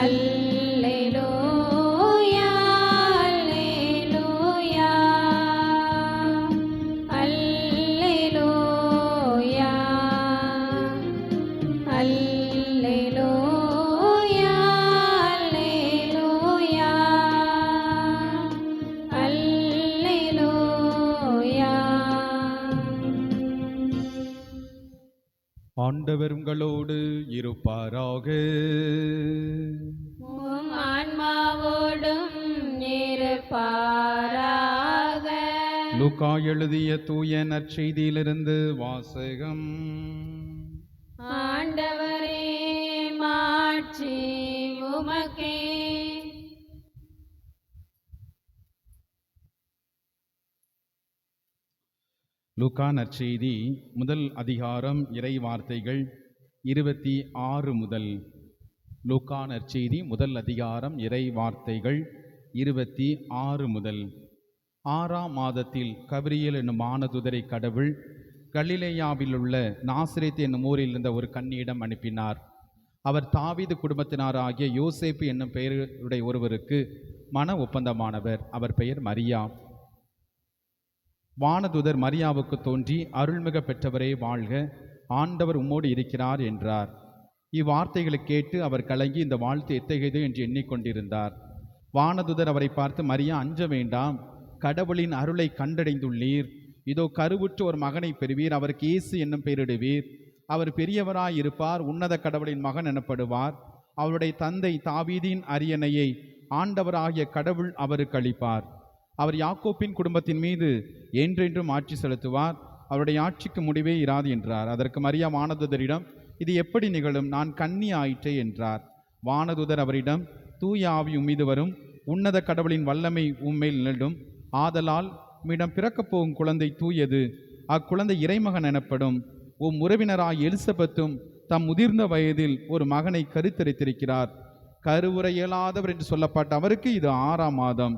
அல்லேலூயா அல்லேலூயா அல்லேலூயா அல்லேலூயா அல்லேலூயா அல்லேலூயா. ஆண்டவர் உங்களோடு இருப்பாராக. உம் ஆன்மாவோடும் இருப்பாராக. லூக்கா எழுதிய தூய நற்செய்தியிலிருந்து வாசகம். ஆண்டவரே மாட்சி உமக்கே. லூக்கா நற்செய்தி முதல் அதிகாரம் இறை வார்த்தைகள் 26 முதல். லூக்கா நற்செய்தி முதல் அதிகாரம் இறை வார்த்தைகள் 26 முதல். 6ஆம் மாதத்தில் கபிரியேல் என்னும் வானதூதரை கடவுள் கலிலேயாவில் உள்ள நாசரேத் என்னும் ஊரில் இருந்த ஒரு கன்னியிடம் அனுப்பினார். அவர் தாவீது குடும்பத்தினராகிய யோசேப்பு என்னும் பெயருடைய ஒருவருக்கு மன ஒப்பந்தமானவர். அவர் பெயர் மரியா. வானதூதர் மரியாவுக்கு தோன்றி, அருள்மிக பெற்றவரே வாழ்க, ஆண்டவர் உம்மோடு இருக்கிறார் என்றார். இவ்வார்த்தைகளை கேட்டு அவர் கலங்கி இந்த வாழ்த்து எத்தகையது என்று எண்ணிக்கொண்டிருந்தார். வானதூதர் அவரை பார்த்து, மரியா அஞ்ச வேண்டாம், கடவுளின் அருளை கண்டடைந்துள்ளீர். இதோ கருவுற்று ஒரு மகனை பெறுவீர், அவருக்கு இயேசு என்னும் பெயரிடுவீர். அவர் பெரியவராய் இருப்பார், உன்னத கடவுளின் மகன் எனப்படுவார். அவருடைய தந்தை தாவீதின் அரியணையை ஆண்டவராகிய கடவுள் அவருக்கு அளிப்பார். அவர் யாக்கோப்பின் குடும்பத்தின் மீது என்றென்றும் ஆட்சி செலுத்துவார், அவருடைய ஆட்சிக்கு முடிவே இராது என்றார். அதற்கு மரியா வானதூதரிடம், இது எப்படி நிகழும், நான் கன்னி ஆயிற்றே என்றார். வானதூதர் அவரிடம், தூய ஆவி உம்மீது வரும், உன்னத கடவுளின் வல்லமை உம்மேல் நிழலும், ஆதலால் உம்மிடம் பிறக்கப் போகும் குழந்தை தூயது, அக்குழந்தை இறைமகன் எனப்படும். உம் உறவினராய் எலிசபெத்தும் தம் முதிர்ந்த வயதில் ஒரு மகனை கருத்தரித்திருக்கிறார். கருவுற இயலாதவர் என்று சொல்லப்பட்ட அவருக்கு இது 6ஆம் மாதம்,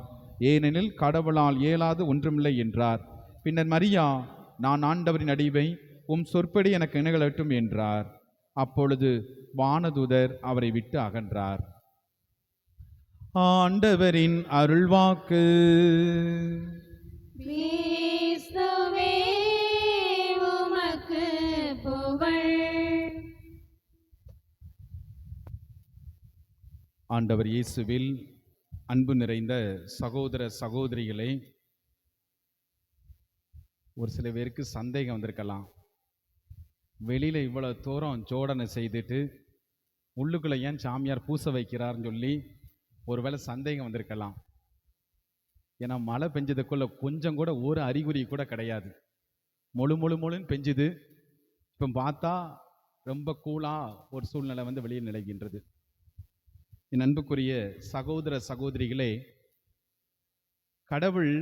ஏனெனில் கடவுளால் இயலாது ஒன்றுமில்லை என்றார். பின்னர் மரியா, நான் ஆண்டவரின் அடிமை, உம் சொற்படி எனக்கு நிகழட்டும் என்றார். அப்பொழுது வானதூதர் அவரை விட்டு அகன்றார். ஆண்டவரின் அருள்வாக்கு. கிறிஸ்துவே உமக்கு புகழ். ஆண்டவர் இயேசுவில் அன்பு நிறைந்த சகோதர சகோதரிகளே, ஒரு சில பேருக்கு சந்தேகம் வந்திருக்கலாம், வெளியில் இவ்வளோ தூரம் ஜோடனை செய்துட்டு உள்ளுக்குள்ளே ஏன் சாமியார் பூச வைக்கிறார்னு சொல்லி ஒருவேளை சந்தேகம் வந்திருக்கலாம். ஏன்னா மழை பெஞ்சதுக்குள்ள கொஞ்சம் கூட ஒரு அறிகுறி கூட கிடையாது, முழுன்னு பெஞ்சுது. இப்போ பார்த்தா ரொம்ப கூலாக ஒரு சூழ்நிலை வெளியே நிலைகின்றது. என் அன்புக்குரிய சகோதர சகோதரிகளே, கடவுள்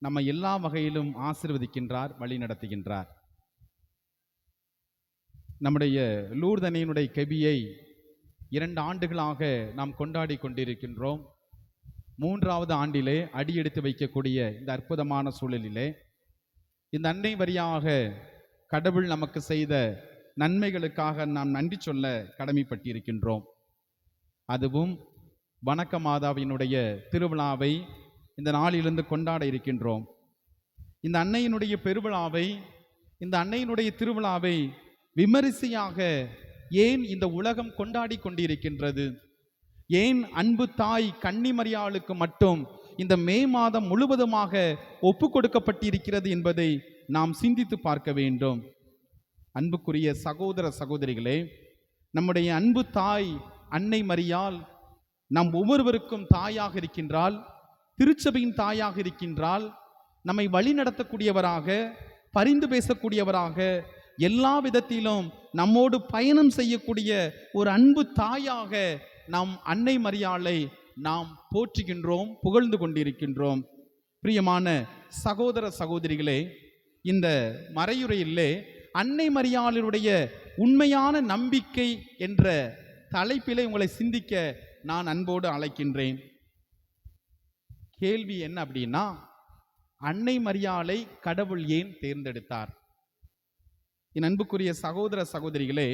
நம்ம எல்லா வகையிலும் ஆசீர்வதிக்கின்றார், வழி நடத்துகின்றார். நம்முடைய லூர்து அன்னையினுடைய கெபியை 2 ஆண்டுகளாக நாம் கொண்டாடி கொண்டிருக்கின்றோம். 3வது ஆண்டிலே அடியெடுத்து வைக்கக்கூடிய இந்த அற்புதமான சூழலிலே இந்த அன்னை வழியாக கடவுள் நமக்கு செய்த நன்மைகளுக்காக நாம் நன்றி சொல்ல கடமைப்பட்டிருக்கின்றோம். அதுவும் வணக்க மாதாவினுடைய திருவிழாவை இந்த நாளிலிருந்து கொண்டாட இருக்கின்றோம். இந்த அன்னையினுடைய பெருவிழாவை, இந்த அன்னையினுடைய திருவிழாவை விமரிசையாக ஏன் இந்த உலகம் கொண்டாடி கொண்டிருக்கின்றது? ஏன் அன்பு தாய் கன்னிமரியாளுக்கு மட்டும் இந்த மே மாதம் முழுவதுமாக ஒப்பு கொடுக்கப்பட்டிருக்கிறது என்பதை நாம் சிந்தித்து பார்க்க வேண்டும். அன்புக்குரிய சகோதர சகோதரிகளே, நம்முடைய அன்பு தாய் அன்னை மரியாள் நம் ஒவ்வொருவருக்கும் தாயாக இருக்கின்றாள், திருச்சபையின் தாயாக இருக்கின்றாள். நம்மை வழி நடத்தக்கூடியவராக, பரிந்து பேசக்கூடியவராக, எல்லா விதத்திலும் நம்மோடு பயணம் செய்யக்கூடிய ஒரு அன்பு தாயாக நாம் அன்னை மரியாளை நாம் போற்றுகின்றோம், புகழ்ந்து கொண்டிருக்கின்றோம். பிரியமான சகோதர சகோதரிகளே, இந்த மறையுரையிலே அன்னை மரியாளுடைய உண்மையான நம்பிக்கை என்ற தலைப்பிலே உங்களை சிந்திக்க நான் அன்போடு அழைக்கின்றேன். கேள்வி என்ன அப்படின்னா, அன்னை மரியாளை கடவுள் ஏன் தேர்ந்தெடுத்தார்? என் அன்புக்குரிய சகோதர சகோதரிகளே,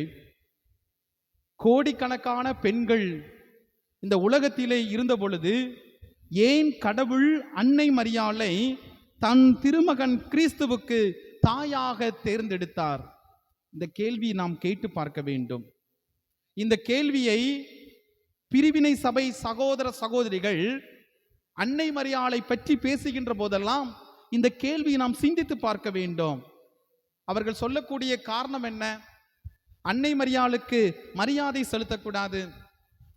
கோடிக்கணக்கான பெண்கள் இந்த உலகத்திலே இருந்த பொழுது ஏன் கடவுள் அன்னை மரியாளை தன் திருமகன் கிறிஸ்துவுக்கு தாயாக தேர்ந்தெடுத்தார்? இந்த கேள்வி நாம் கேட்டு பார்க்க வேண்டும். இந்த கேள்வியை பிரிவினை சபை சகோதர சகோதரிகள் அன்னை மரியாளை பற்றி பேசுகின்ற போதெல்லாம் இந்த கேள்வியை நாம் சிந்தித்து பார்க்க வேண்டும். அவர்கள் சொல்லக்கூடிய காரணம் என்ன? அன்னை மரியாளுக்கு மரியாதை செலுத்தக்கூடாது,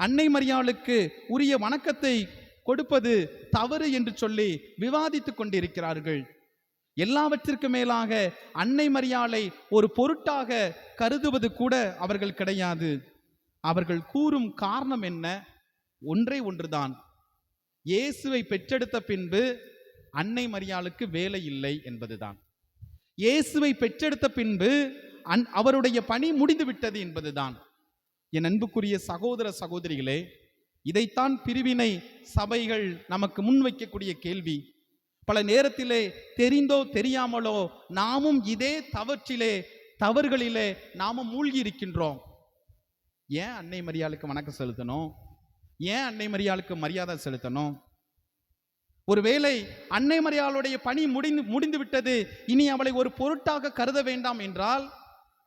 அன்னை மரியாளுக்கு உரிய வணக்கத்தை கொடுப்பது தவறு என்று சொல்லி விவாதித்துக் கொண்டிருக்கிறார்கள். எல்லாவற்றிற்கு மேலாக அன்னை மரியாளை ஒரு பொருட்டாக கருதுவது கூட அவர்கள் கிடையாது. அவர்கள் கூறும் காரணம் என்ன? ஒன்றே ஒன்றுதான். இயேசுவை பெற்றெடுத்த பின்பு அன்னை மரியாளுக்கு வேலை இல்லை என்பதுதான். இயேசுவை பெற்றெடுத்த பின்பு அவருடைய பணி முடிந்து விட்டது என்பதுதான். என் அன்புக்குரிய சகோதர சகோதரிகளே, இதைத்தான் பிரிவினை சபைகள் நமக்கு முன்வைக்கக்கூடிய கேள்வி. பல நேரத்திலே தெரிந்தோ தெரியாமலோ நாமும் இதே தவறுகளிலே நாமும் மூழ்கி இருக்கின்றோம். ஏன் அன்னை மரியாளுக்கு வணக்கம் செலுத்தணும்? ஏன் அன்னை மரியாளுக்கு மரியாதை செலுத்தணும்? ஒருவேளை அன்னை மரியாளுடைய பணி முடிந்து விட்டது, இனி அவளை ஒரு பொருட்டாக கருத வேண்டாம் என்றால்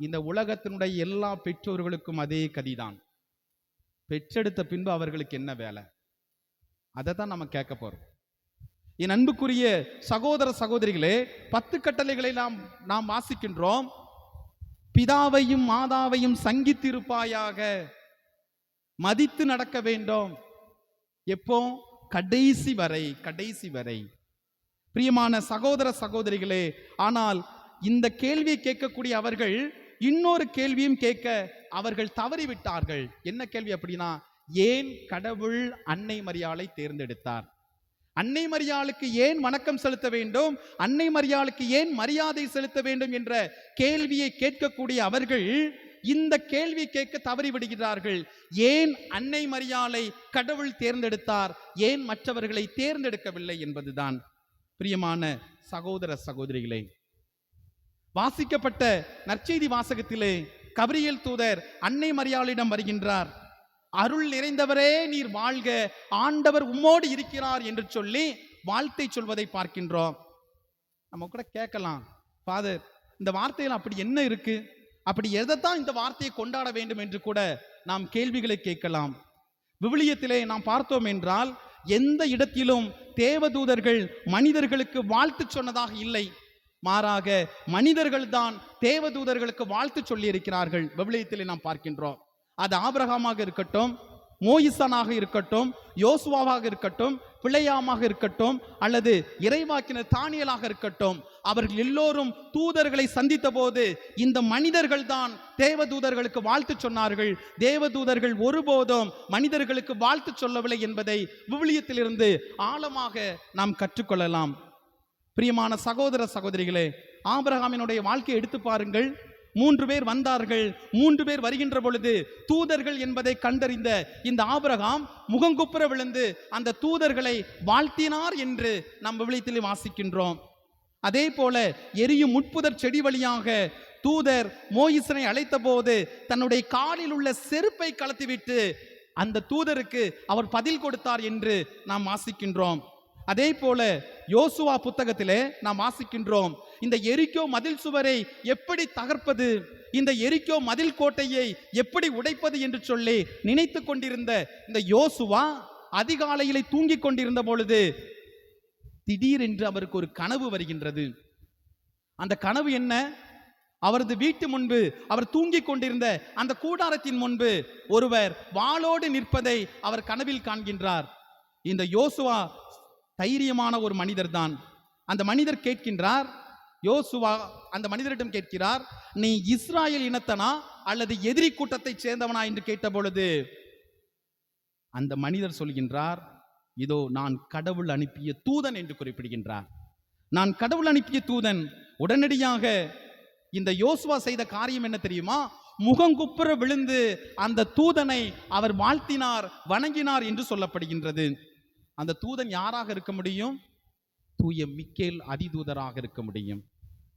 இந்த உலகத்தினுடைய எல்லா பெற்றோர்களுக்கும் அதே கதிதான். பெற்றெடுத்த பின்பு அவர்களுக்கு என்ன வேலை? அதை தான் நம்ம கேட்க போறோம். என் அன்புக்குரிய சகோதர சகோதரிகளே, 10 கட்டளைகளை நாம் வாசிக்கின்றோம். பிதாவையும் மாதாவையும் சங்கித்திருப்பாயாக, மதித்து நடக்க வேண்டும். எப்போ? கடைசி வரை. பிரியமான சகோதர சகோதரிகளே, ஆனால் இந்த கேள்வியை கேட்கக்கூடிய அவர்கள் இன்னொரு கேள்வியும் கேட்க அவர்கள் தவறிவிட்டார்கள். என்ன கேள்வி அப்படின்னா, ஏன் கடவுள் அன்னை மரியாளை தேர்ந்தெடுத்தார்? அன்னை மரியாளுக்கு ஏன் வணக்கம் செலுத்த வேண்டும்? அன்னை மரியாளுக்கு ஏன் மரியாதை செலுத்த வேண்டும் என்ற கேள்வியை கேட்கக்கூடிய அவர்கள் இந்த கேள்வி கேட்க தவறிவிடுகிறார்கள். ஏன் அன்னை மரியாளை கடவுள் தேர்ந்தெடுத்தார், ஏன் மற்றவர்களை தேர்ந்தெடுக்கவில்லை என்பதுதான். பிரியமான சகோதர சகோதரிகளே, வாசிக்கப்பட்ட நற்செய்தி வாசகத்திலே கபிரியேல் தூதர் அன்னை மரியாளிடம் வருகின்றார். அருள் நிறைந்தவரே நீர் வாழ்க, ஆண்டவர் உம்மோடு இருக்கிறார் என்று சொல்லி வாழ்த்தை சொல்வதை பார்க்கின்றோம். நம்ம கூட கேட்கலாம், ஃபாதர் இந்த வார்த்தையில் அப்படி என்ன இருக்கு, அப்படி எதைத்தான் இந்த வார்த்தையை கொண்டாட வேண்டும் என்று கூட நாம் கேள்விகளை கேட்கலாம். விவிலியத்திலே நாம் பார்த்தோம் என்றால் எந்த இடத்திலும் தேவதூதர்கள் மனிதர்களுக்கு வாழ்த்து சொன்னதாக இல்லை. மாறாக மனிதர்கள் தான் தேவதூதர்களுக்கு வாழ்த்து சொல்லி இருக்கிறார்கள். விவிலியத்திலே நாம் பார்க்கின்றோம். அது ஆபிரகாமாக இருக்கட்டும், மோயிசனாக இருக்கட்டும், யோசுவாவாக இருக்கட்டும், பிள்ளையாமாக இருக்கட்டும், அல்லது இறைவாக்கினர் தானியலாக இருக்கட்டும், அவர்கள் எல்லோரும் தூதர்களை சந்தித்த போது இந்த மனிதர்கள் தான் தேவதூதர்களுக்கு வாழ்த்து சொன்னார்கள். தேவதூதர்கள் ஒருபோதும் மனிதர்களுக்கு வாழ்த்து சொல்லவில்லை என்பதை விவிலியத்திலிருந்து ஆழமாக நாம் கற்றுக்கொள்ளலாம். பிரியமான சகோதர சகோதரிகளே, ஆபிரகாமினுடைய வாழ்க்கையை எடுத்து பாருங்கள். 3 பேர் வந்தார்கள். 3 பேர் வருகின்ற பொழுது தூதர்கள் என்பதை கண்டறிந்த இந்த ஆபிரகாம் முகங்குப்புற விழுந்து அந்த தூதர்களை வாழ்த்தினார் என்று நாம் விவிலியத்தில் வாசிக்கின்றோம். அதே போல எரியும் முட்புதர் செடி வழியாக தூதர் மோயிசனை அழைத்த போது தன்னுடைய காலில் உள்ள செருப்பை கலத்திவிட்டு அந்த தூதருக்கு அவர் பதில் கொடுத்தார் என்று நாம் வாசிக்கின்றோம். அதே போல யோசுவா புத்தகத்திலே நாம் வாசிக்கின்றோம், இந்த எரிக்கோ மதில் சுவரை எப்படி தகர்ப்பது, இந்த எரிக்கோ மதில் கோட்டையை எப்படி உடைப்பது என்று சொல்லி நினைத்து கொண்டிருந்த இந்த யோசுவா அதிகாலையிலே தூங்கிக் கொண்டிருந்த பொழுது திடீரென்று அவருக்கு ஒரு கனவு வருகின்றது. அந்த கனவு என்ன? அவரது வீட்டு முன்பு, அவர் தூங்கிக் கொண்டிருந்த அந்த கூடாரத்தின் முன்பு ஒருவர் வாளோடு நிற்பதை அவர் கனவில் காண்கின்றார். இந்த யோசுவா தைரியமான ஒரு மனிதர் தான். அந்த மனிதர் கேட்கின்றார், யோசுவா அந்த மனிதரிடம் கேட்கிறார், நீ இஸ்ராயேல் இனத்தனா அல்லது எதிரி கூட்டத்தை சேர்ந்தவனா என்று கேட்ட பொழுது அந்த மனிதர் சொல்கின்றார், இதோ நான் கடவுள் அனுப்பிய தூதன் என்று குறிப்பிடுகின்றார். நான் கடவுள் அனுப்பிய தூதன். உடனடியாக இந்த யோசுவா செய்த காரியம் என்ன தெரியுமா? முகங்குப்புற விழுந்து அந்த தூதனை அவர் வாழ்த்தினார், வணங்கினார் என்று சொல்லப்படுகின்றது. அந்த தூதன் யாராக இருக்க முடியும்? தூய மிக்கேல் அதிதூதராக இருக்க முடியும்.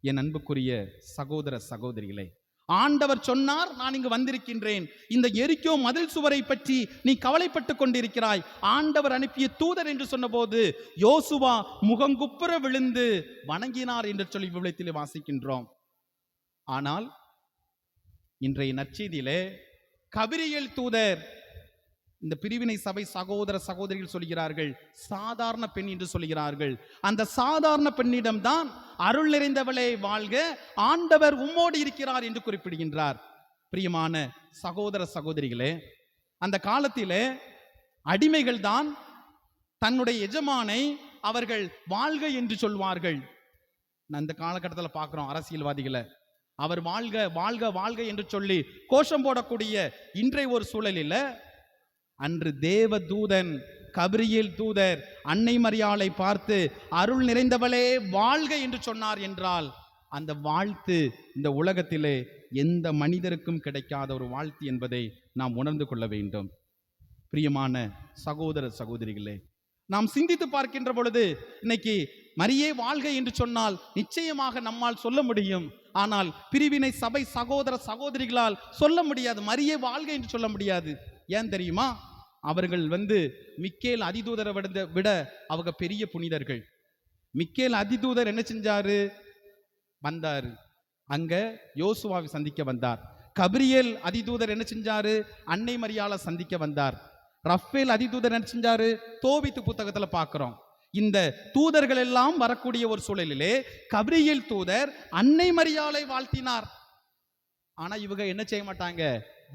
என் அன்புக்குரிய சகோதர சகோதரிகளே, ஆண்டவர் சொன்னார், நான் இங்கு வந்திருக்கின்றேன். இந்த எரிக்கோ மதில் சுவரை பற்றி நீ கவலைப்பட்டு கொண்டிருக்கிறாய். ஆண்டவர் அனுப்பிய தூதர் என்று சொன்னபோது யோசுவா முகங்குப்புற விழுந்து வணங்கினார் என்று சொல்லி விவிலியத்திலே வாசிக்கின்றோம். ஆனால் இன்றைய நற்செய்தியிலே கபிரியேல் தூதர், இந்த பிரிவினை சபை சகோதர சகோதரிகள் சொல்கிறார்கள், சாதாரண பெண் என்று சொல்கிறார்கள். அந்த சாதாரண பெண்ணிடம் தான் அருள் நிறைந்தவளே வாழ்க, ஆண்டவர் உம்மோடு இருக்கிறார் என்று குறிப்பிடுகின்றார். பிரியமான சகோதர சகோதரிகளே, அந்த காலத்திலே அடிமைகள் தான் தன்னுடைய எஜமானை அவர்கள் வாழ்க என்று சொல்வார்கள். அந்த காலகட்டத்தில் பார்க்கிறோம் அரசியல்வாதிகளை, அவர் வாழ்க வாழ்க வாழ்க என்று சொல்லி கோஷம் போடக்கூடிய இன்றைய ஒரு சூழலில், அன்று தேவ தூதன் கபிரியேல் தூதர் அன்னை மரியாளை பார்த்து அருள் நிறைந்தவளே வாழ்க என்று சொன்னார் என்றால், அந்த வாழ்த்து இந்த உலகத்திலே எந்த மனிதருக்கும் கிடைக்காத ஒரு வாழ்த்து என்பதை நாம் உணர்ந்து கொள்ள வேண்டும். பிரியமான சகோதர சகோதரிகளே, நாம் சிந்தித்து பார்க்கின்ற பொழுது இன்னைக்கு மரியே வாழ்க என்று சொன்னால் நிச்சயமாக நம்மால் சொல்ல முடியும். ஆனால் பிரிவினை சபை சகோதர சகோதரிகளால் சொல்ல முடியாது, மரியே வாழ்க என்று சொல்ல முடியாது. ஏன் தெரியுமா? அவர்கள் மிக்கேல் அதிதூதரை விட அவங்க பெரிய புனிதர்கள். மிக்கேல் அதிதூதர் என்ன செஞ்சாரு? வந்தாரு, அங்க யோசுவாவை சந்திக்க வந்தார். கபிரியேல் அதிதூதர் என்ன செஞ்சாரு? அன்னை மரியாளை சந்திக்க வந்தார். ரஃபேல் அதிதூதர் என்ன செஞ்சாரு? தோபித்து புத்தகத்துல பார்க்கிறோம். இந்த தூதர்கள் எல்லாம் வரக்கூடிய ஒரு சூழலிலே கபிரியேல் தூதர் அன்னை மரியாளை வாழ்த்தினார். ஆனா இவங்க என்ன செய்ய மாட்டாங்க?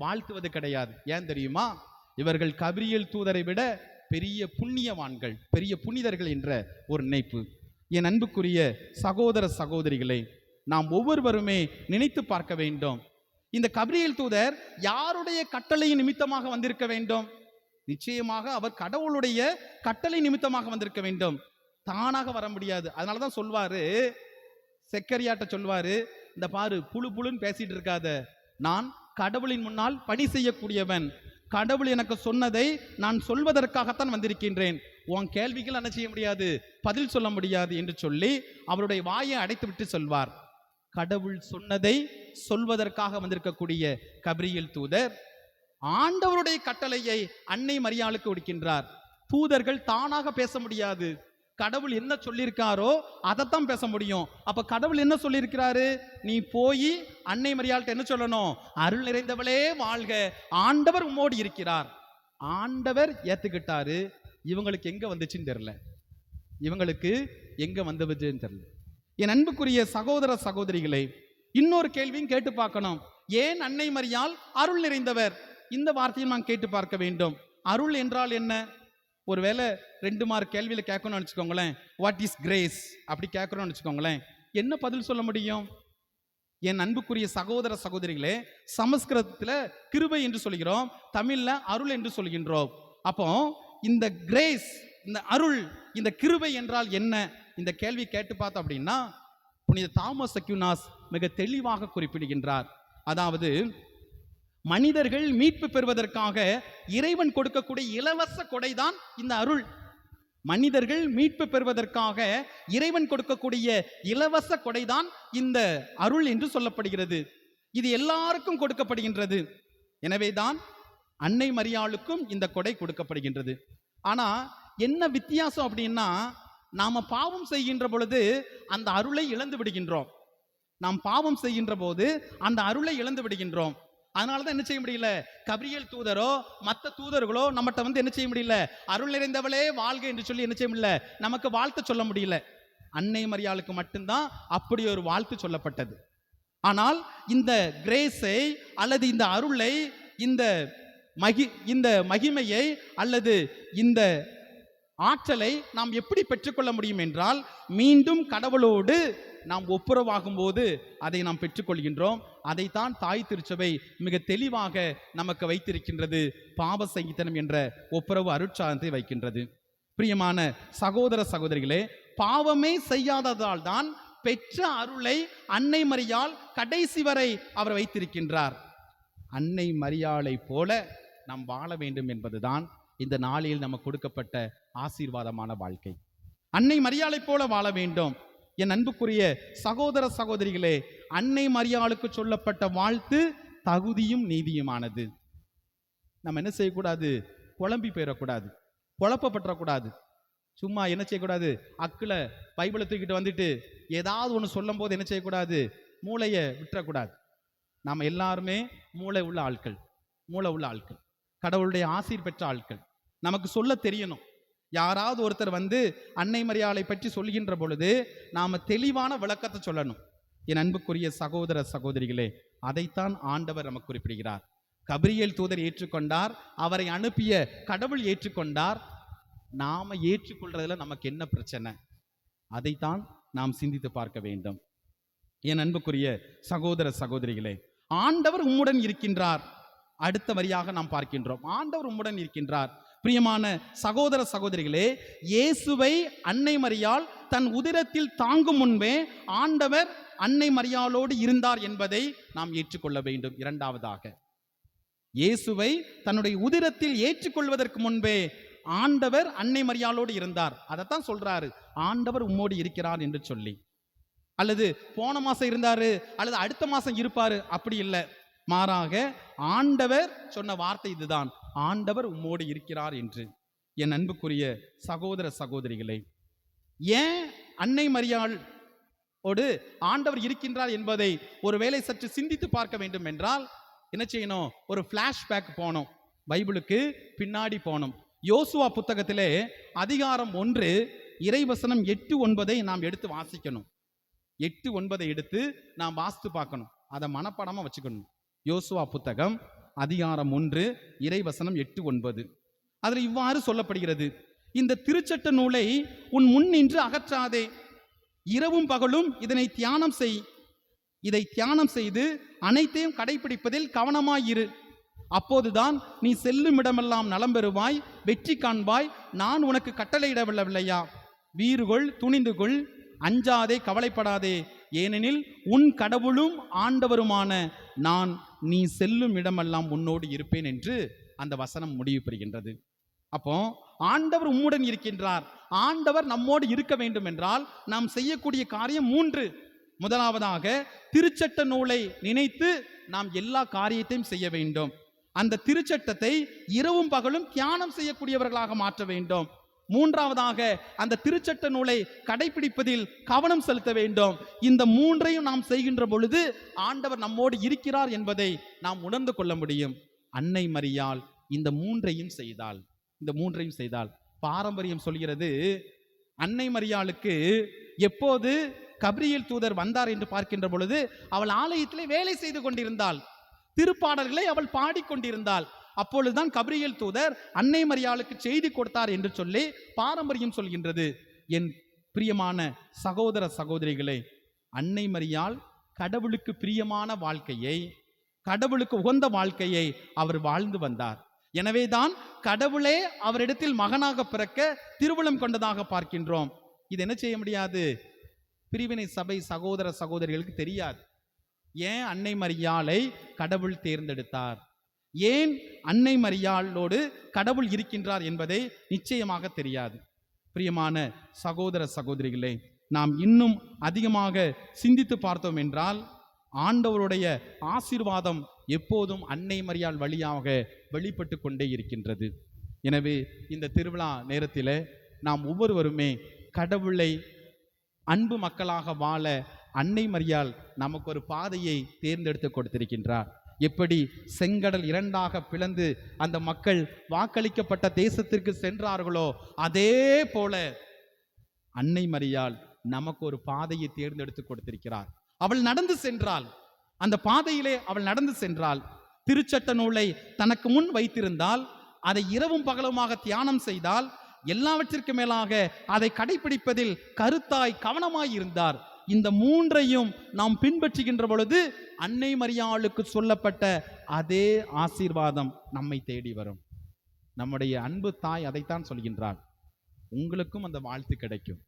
வாழ்த்துவது கிடையாது. ஏன் தெரியுமா? இவர்கள் கபிரியேல் தூதரை விட பெரிய புண்ணியவான்கள், பெரிய புனிதர்கள் என்ற ஒரு நினைப்பு. என் அன்புக்குரிய சகோதர சகோதரிகளை, நாம் ஒவ்வொருவருமே நினைத்து பார்க்க வேண்டும். இந்த கபிரியேல் தூதர் யாருடைய கட்டளையின் நிமித்தமாக வந்திருக்க வேண்டும்? நிச்சயமாக அவர் கடவுளுடைய கட்டளை நிமித்தமாக வந்திருக்க வேண்டும். தானாக வர முடியாது. அதனாலதான் சொல்வாரு, செக்கரியாட்ட சொல்வாரு, இந்த பாரு, புழு புழுன்னு பேசிட்டு இருக்காத, நான் கடவுளின் முன்னால் பணி செய்யக்கூடியவன். கடவுள் எனக்கு சொன்னதை நான் சொல்வதற்காகத்தான் வந்திருக்கின்றேன். உன் கேள்விகள் என்ன செய்ய முடியாது, பதில் சொல்ல முடியாது என்று சொல்லி அவருடைய வாயை அடைத்து விட்டு சொல்வார். கடவுள் சொன்னதை சொல்வதற்காக வந்திருக்கக்கூடிய கபிரியேல் தூதர் ஆண்டவருடைய கட்டளையை அன்னை மரியாளுக்கு கொடுக்கின்றார். தூதர்கள் தானாக பேச முடியாது. கடவுள் என்ன சொல்லியிருக்காரோ அதைத்தான் பேச முடியும். அப்ப கடவுள் என்ன சொல்லியிருக்கிறாரு? நீ போய் அன்னை மரியாள்கிட்ட என்ன சொல்லணும்? அருள் நிறைந்தவளே வாழ்க, ஆண்டவர் உம்மோடு இருக்கிறார். ஆண்டவர் ஏத்துக்கிட்டாரு. இவங்களுக்கு எங்க வந்துச்சுன்னு தெரியல, இவங்களுக்கு எங்க வந்ததுன்னு தெரியல. என் அன்புக்குரிய சகோதர சகோதரிகளை, இன்னொரு கேள்வியும் கேட்டு பார்க்கணும். ஏன் அன்னை மரியாள் அருள் நிறைந்தவர்? இந்த வார்த்தையும் நான் கேட்டு பார்க்க வேண்டும். அருள் என்றால் என்ன? ஒருவேளை 2 மார்க் கேள்வியில கேட்கணும்னு வச்சுக்கோங்களேன், வாட் இஸ் கிரேஸ் அப்படி கேட்கணும்னு வச்சுக்கோங்களேன், என்ன பதில் சொல்ல முடியும்? என் அன்புக்குரிய சகோதர சகோதரிகளே, சமஸ்கிருதத்துல கிருபை என்று சொல்கிறோம், தமிழ்ல அருள் என்று சொல்கின்றோம். அப்போ இந்த கிரேஸ், இந்த அருள், இந்த கிருபை என்றால் என்ன? இந்த கேள்வி கேட்டு பார்த்தோம் அப்படின்னா புனித தாமஸ் அக்வினாஸ் மிக தெளிவாக குறிப்பிடுகின்றார். அதாவது மனிதர்கள் மீட்பு பெறுவதற்காக இறைவன் கொடுக்கக்கூடிய இலவச கொடைதான் இந்த அருள். மனிதர்கள் மீட்பு பெறுவதற்காக இறைவன் கொடுக்கக்கூடிய இலவச கொடைதான் இந்த அருள் என்று சொல்லப்படுகிறது. இது எல்லாருக்கும் கொடுக்கப்படுகின்றது. எனவேதான் அன்னை மரியாளுக்கும் இந்த கொடை கொடுக்கப்படுகின்றது. ஆனா என்ன வித்தியாசம் அப்படின்னா, நாம பாவம் செய்கின்ற பொழுது அந்த அருளை இழந்து விடுகின்றோம். நாம் பாவம் செய்கின்ற போது அந்த அருளை இழந்து விடுகின்றோம். அதனாலதான் என்ன செய்ய முடியல, கபிரியேல் தூதரோ மற்ற தூதர்களோ நம்மகிட்ட என்ன செய்ய முடியல, அருள் நிறைந்தவளே வாழ்க என்று சொல்லி என்ன செய்ய முடியல, நமக்கு வாழ்த்து சொல்ல முடியல. அன்னை மரியாளுக்கு மட்டும்தான் அப்படி ஒரு வாழ்த்து சொல்லப்பட்டது. ஆனால் இந்த கிரேஸை அல்லது இந்த அருளை, இந்த மகிமையை அல்லது இந்த ஆற்றலை நாம் எப்படி பெற்றுக்கொள்ள முடியும் என்றால், மீண்டும் கடவுளோடு நாம் ஒப்புரவாகும் போது அதை நாம் பெற்றுக்கொள்கின்றோம். அதைத்தான் தாய் திருச்சபை மிக தெளிவாக நமக்கு வைத்திருக்கின்றது. பாவ சங்கீதனம் என்ற ஒப்புரவு அருட்சாதனத்தை வைக்கின்றது. பிரியமான சகோதர சகோதரிகளே, பாவமே செய்யாததால் தான் பெற்ற அருளை அன்னை மரியாள் கடைசி வரை அவர் வைத்திருக்கின்றார். அன்னை மரியாளை போல நாம் வாழ வேண்டும் என்பதுதான் இந்த நாளில் நமக்கு கொடுக்கப்பட்ட ஆசீர்வாதமான வாழ்க்கை. அன்னை மரியாளை போல வாழ வேண்டும். என் அன்புக்குரிய சகோதர சகோதரிகளே, அன்னை மரியாளுக்கு சொல்லப்பட்ட வாழ்த்து தகுதியும் நீதியுமானது. நம்ம என்ன செய்யக்கூடாது? குழம்பி போயிடக்கூடாது, குழப்பப்பட்டுறக்கூடாது. சும்மா என்ன செய்யக்கூடாது? அக்கில் பைபிளை தூக்கிட்டு வந்துட்டு ஏதாவது ஒன்று சொல்லும் போது என்ன செய்யக்கூடாது? மூளையை விட்டுறக்கூடாது. நாம் எல்லாருமே மூளை உள்ள ஆட்கள், மூளை உள்ள ஆட்கள், கடவுளுடைய ஆசீர் பெற்ற ஆட்கள். நமக்கு சொல்ல தெரியணும். யாராவது ஒருத்தர் வந்து அன்னை மரியாளை பற்றி சொல்கின்ற பொழுது நாம் தெளிவான விளக்கத்தை சொல்லணும். என் அன்புக்குரிய சகோதர சகோதரிகளே, அதைத்தான் ஆண்டவர் நமக்கு குறிப்பிடுகிறார். கபிரியேல் தூதர் ஏற்றுக்கொண்டார், அவரை அனுப்பிய கடவுள் ஏற்றுக்கொண்டார். நாம ஏற்றுக்கொள்றதுல நமக்கு என்ன பிரச்சனை? அதைத்தான் நாம் சிந்தித்து பார்க்க வேண்டும். என் அன்புக்குரிய சகோதர சகோதரிகளே, ஆண்டவர் உம்முடன் இருக்கின்றார். அடுத்த வரியாக நாம் பார்க்கின்றோம், ஆண்டவர் உம்முடன் இருக்கின்றார். பிரியமான சகோதர சகோதரிகளே, இயேசுவை அன்னை மரியாள் தன் உதிரத்தில் தாங்கும் முன்பே ஆண்டவர் அன்னை மரியாளோடு இருந்தார் என்பதை நாம் ஏற்றுக்கொள்ள வேண்டும். இரண்டாவதாக, இயேசுவை தன்னுடைய உதிரத்தில் ஏற்றுக்கொள்வதற்கு முன்பே ஆண்டவர் அன்னை மரியாளோடு இருந்தார். அதைத்தான் சொல்றாரு, ஆண்டவர் உம்மோடு இருக்கிறார் என்று சொல்லி. அல்லது போன மாசம் இருந்தாரு அல்லது அடுத்த மாசம் இருப்பாரு, அப்படி இல்லை. மாறாக ஆண்டவர் சொன்ன வார்த்தை இதுதான், ஆண்டவர் உம்மோடு இருக்கிறார் என்று. என் அன்புக்குரிய சகோதர சகோதரிகளே, ஏன் அன்னை மரியாளோடு ஆண்டவர் இருக்கின்றார் என்பதை ஒருவேளை சற்று சிந்தித்து பார்க்க வேண்டும் என்றால் என்ன செய்யணும்? ஒரு பிளாஷ்பேக் போனோம், பைபிளுக்கு பின்னாடி போனோம். யோசுவா புத்தகத்திலே அதிகாரம் 1 இறைவசனம் 8-9 நாம் எடுத்து வாசிக்கணும். 8-9 எடுத்து நாம் வாசித்து பார்க்கணும், அதை மனப்பாடமா வச்சுக்கணும். யோசுவா புத்தகம் அதிகாரம் 1 இறைவசனம் 8-9. அதில் இவ்வாறு சொல்லப்படுகிறது, இந்த திருச்சட்ட நூலை உன் முன் நின்று அகற்றாதே, இரவும் பகலும் இதனை தியானம் செய். இதை தியானம் செய்து அனைத்தையும் கடைபிடிப்பதில் கவனமாயிரு. அப்போதுதான் நீ செல்லும் இடமெல்லாம் நலம் பெறுவாய், வெற்றி காண்பாய். நான் உனக்கு கட்டளையிடவில்லையா? வீறுகொள், துணிந்துகொள், அஞ்சாதே, கவலைப்படாதே. ஏனெனில் உன் கடவுளும் ஆண்டவருமான நான் நீ செல்லும் இடமெல்லாம் உன்னோடு இருப்பேன் என்று அந்த வசனம் முடிவு பெறுகின்றது. அப்போ ஆண்டவர் உம்முடன் இருக்கின்றார். ஆண்டவர் நம்மோடு இருக்க வேண்டும் என்றால் நாம் செய்யக்கூடிய காரியம் 3. முதலாவதாக, திருச்சட்ட நூலை நினைத்து நாம் எல்லா காரியத்தையும் செய்ய வேண்டும். அந்த திருச்சட்டத்தை இரவும் பகலும் தியானம் செய்யக்கூடியவர்களாக மாற்ற வேண்டும். மூன்றாவதாக, அந்த திருச்சட்ட நூலை கடைபிடிப்பதில் கவனம் செலுத்த வேண்டும். இந்த 3ஐயும் நாம் செய்கின்ற பொழுது ஆண்டவர் நம்மோடு இருக்கிறார் என்பதை நாம் உணர்ந்து கொள்ள முடியும். அன்னை மரியாள் இந்த 3ஐயும் செய்தால், பாரம்பரியம் சொல்கிறது, அன்னை மரியாளுக்கு எப்போது கபிரியேல் தூதர் வந்தார் என்று பார்க்கின்ற பொழுது அவள் ஆலயத்திலே வேலை செய்து கொண்டிருந்தாள், திருப்பாடல்களை அவள் பாடிக்கொண்டிருந்தாள். அப்பொழுதுதான் கபிரியேல் தூதர் அன்னை மரியாளுக்கு செய்தி கொடுத்தார் என்று சொல்லி பாரம்பரியம் சொல்கின்றது. என் பிரியமான சகோதர சகோதரிகளே, அன்னை மரியாள் கடவுளுக்கு பிரியமான வாழ்க்கையை, கடவுளுக்கு உகந்த வாழ்க்கையை அவர் வாழ்ந்து வந்தார். எனவேதான் கடவுளே அவரிடத்தில் மகனாக பிறக்க திருவுளம் கொண்டதாக பார்க்கின்றோம். இது என்ன செய்ய முடியாது? பிரிவினை சபை சகோதர சகோதரிகளுக்கு தெரியாது. ஏன் அன்னை மரியாளை கடவுள் தேர்ந்தெடுத்தார், ஏன் அன்னை மரியாளோடு கடவுள் இருக்கின்றார் என்பதை நிச்சயமாக தெரியாது. பிரியமான சகோதர சகோதரிகளே, நாம் இன்னும் அதிகமாக சிந்தித்து பார்த்தோம் என்றால் ஆண்டவருடைய ஆசீர்வாதம் எப்போதும் அன்னை மரியாள் வழியாக வெளிப்பட்டு கொண்டே இருக்கின்றது. எனவே இந்த திருவிழா நேரத்தில் நாம் ஒவ்வொருவருமே கடவுளை அன்பு மக்களாக வாழ அன்னை மரியாள் நமக்கு ஒரு பாதையை தேர்ந்தெடுத்து கொடுத்திருக்கின்றார். எப்படி செங்கடல் 2ஆக பிளந்து அந்த மக்கள் வாக்களிக்கப்பட்ட தேசத்திற்கு சென்றார்களோ அதே போல அன்னை மரியாள் நமக்கு ஒரு பாதையை தேர்ந்தெடுத்து கொடுத்திருக்கிறார். அவள் நடந்து சென்றாள், அந்த பாதையிலே அவள் நடந்து சென்றாள். திருச்சட்ட நூலை தனக்கு முன் வைத்திருந்தால், அதை இரவும் பகலுமாக தியானம் செய்தால், எல்லாவற்றிற்கு மேலாக அதை கடைபிடிப்பதில் கருத்தாய் கவனமாய் இருந்தார். இந்த 3ஐயும் நாம் பின்பற்றுகின்ற பொழுது அன்னை மரியாளுக்கு சொல்லப்பட்ட அதே ஆசீர்வாதம் நம்மை தேடி வரும். நம்முடைய அன்பு தாய் அதைத்தான் சொல்கின்றார், உங்களுக்கும் அந்த வாழ்த்து கிடைக்கும்,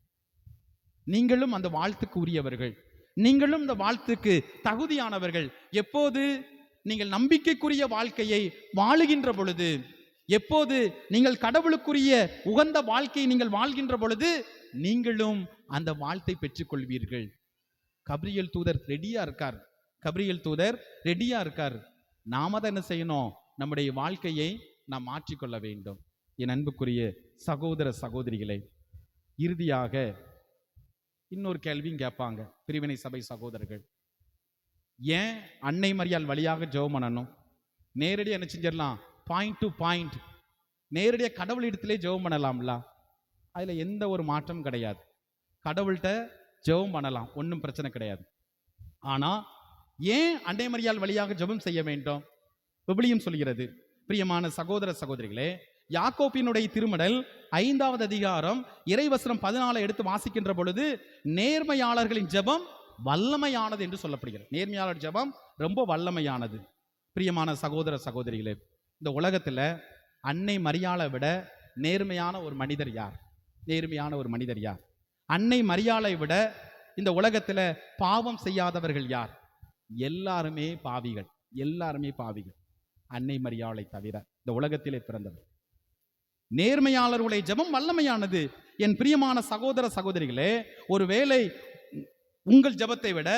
நீங்களும் அந்த வாழ்த்துக்கு உரியவர்கள், நீங்களும் இந்த வாழ்த்துக்கு தகுதியானவர்கள். எப்போது நீங்கள் நம்பிக்கைக்குரிய வாழ்க்கையை வாழுகின்ற பொழுது, எப்போது நீங்கள் கடவுளுக்குரிய உகந்த வாழ்க்கையை நீங்கள் வாழ்கின்ற பொழுது, நீங்களும் அந்த வாழ்த்தை பெற்றுக்கொள்வீர்கள். கபிரியேல் தூதர் ரெடியா இருக்கார். கபிரியேல் தூதர் ரெடியா இருக்கார். நாம தான் என்ன செய்யணும்? நம்முடைய வாழ்க்கையை நாம் மாற்றிக்கொள்ள வேண்டும். என் அன்புக்குரிய சகோதர சகோதரிகளே, இறுதியாக இன்னொரு கேள்வியும் கேட்பாங்க பிரிவினை சபை சகோதரர்கள். ஏன் அன்னை மரியாள் வழியாக ஜெபம் பண்ணணும்? நேரடியாக என்ன செஞ்சிடலாம், பாயிண்ட் டு பாயிண்ட் நேரடியாக கடவுள் இடத்திலே ஜெபம் பண்ணலாம்ல. அதில் எந்த ஒரு மாற்றமும் கிடையாது. கடவுள்கிட்ட ஜெபம் பண்ணலாம், ஒன்றும் பிரச்சனை கிடையாது. ஆனால் ஏன் அன்னை மரியாள் வழியாக ஜெபம் செய்ய வேண்டும்? விவிலியம் சொல்கிறது. பிரியமான சகோதர சகோதரிகளே, யாக்கோபினுடைய திருமடல் 5வது அதிகாரம் இறைவசனம் 14 எடுத்து வாசிக்கின்ற பொழுது நேர்மையாளர்களின் ஜெபம் வல்லமையானது என்று சொல்லப்படுகிறது. நேர்மையாளர் ஜெபம் ரொம்ப வல்லமையானது. பிரியமான சகோதர சகோதரிகளே, இந்த உலகத்துல அன்னை மரியாளை விட நேர்மையான ஒரு மனிதர் யார்? நேர்மையான ஒரு மனிதர் யார்? அன்னை மரியாளை விட இந்த உலகத்துல பாவம் செய்யாதவர்கள் யார்? எல்லாருமே பாவிகள். எல்லாருமே பாவிகள், அன்னை மரியாளை தவிர இந்த உலகத்திலே பிறந்தவர். நேர்மையாளர்களுடைய ஜெபம் வல்லமையானது. என் பிரியமான சகோதர சகோதரிகளே, ஒருவேளை உங்கள் ஜெபத்தை விட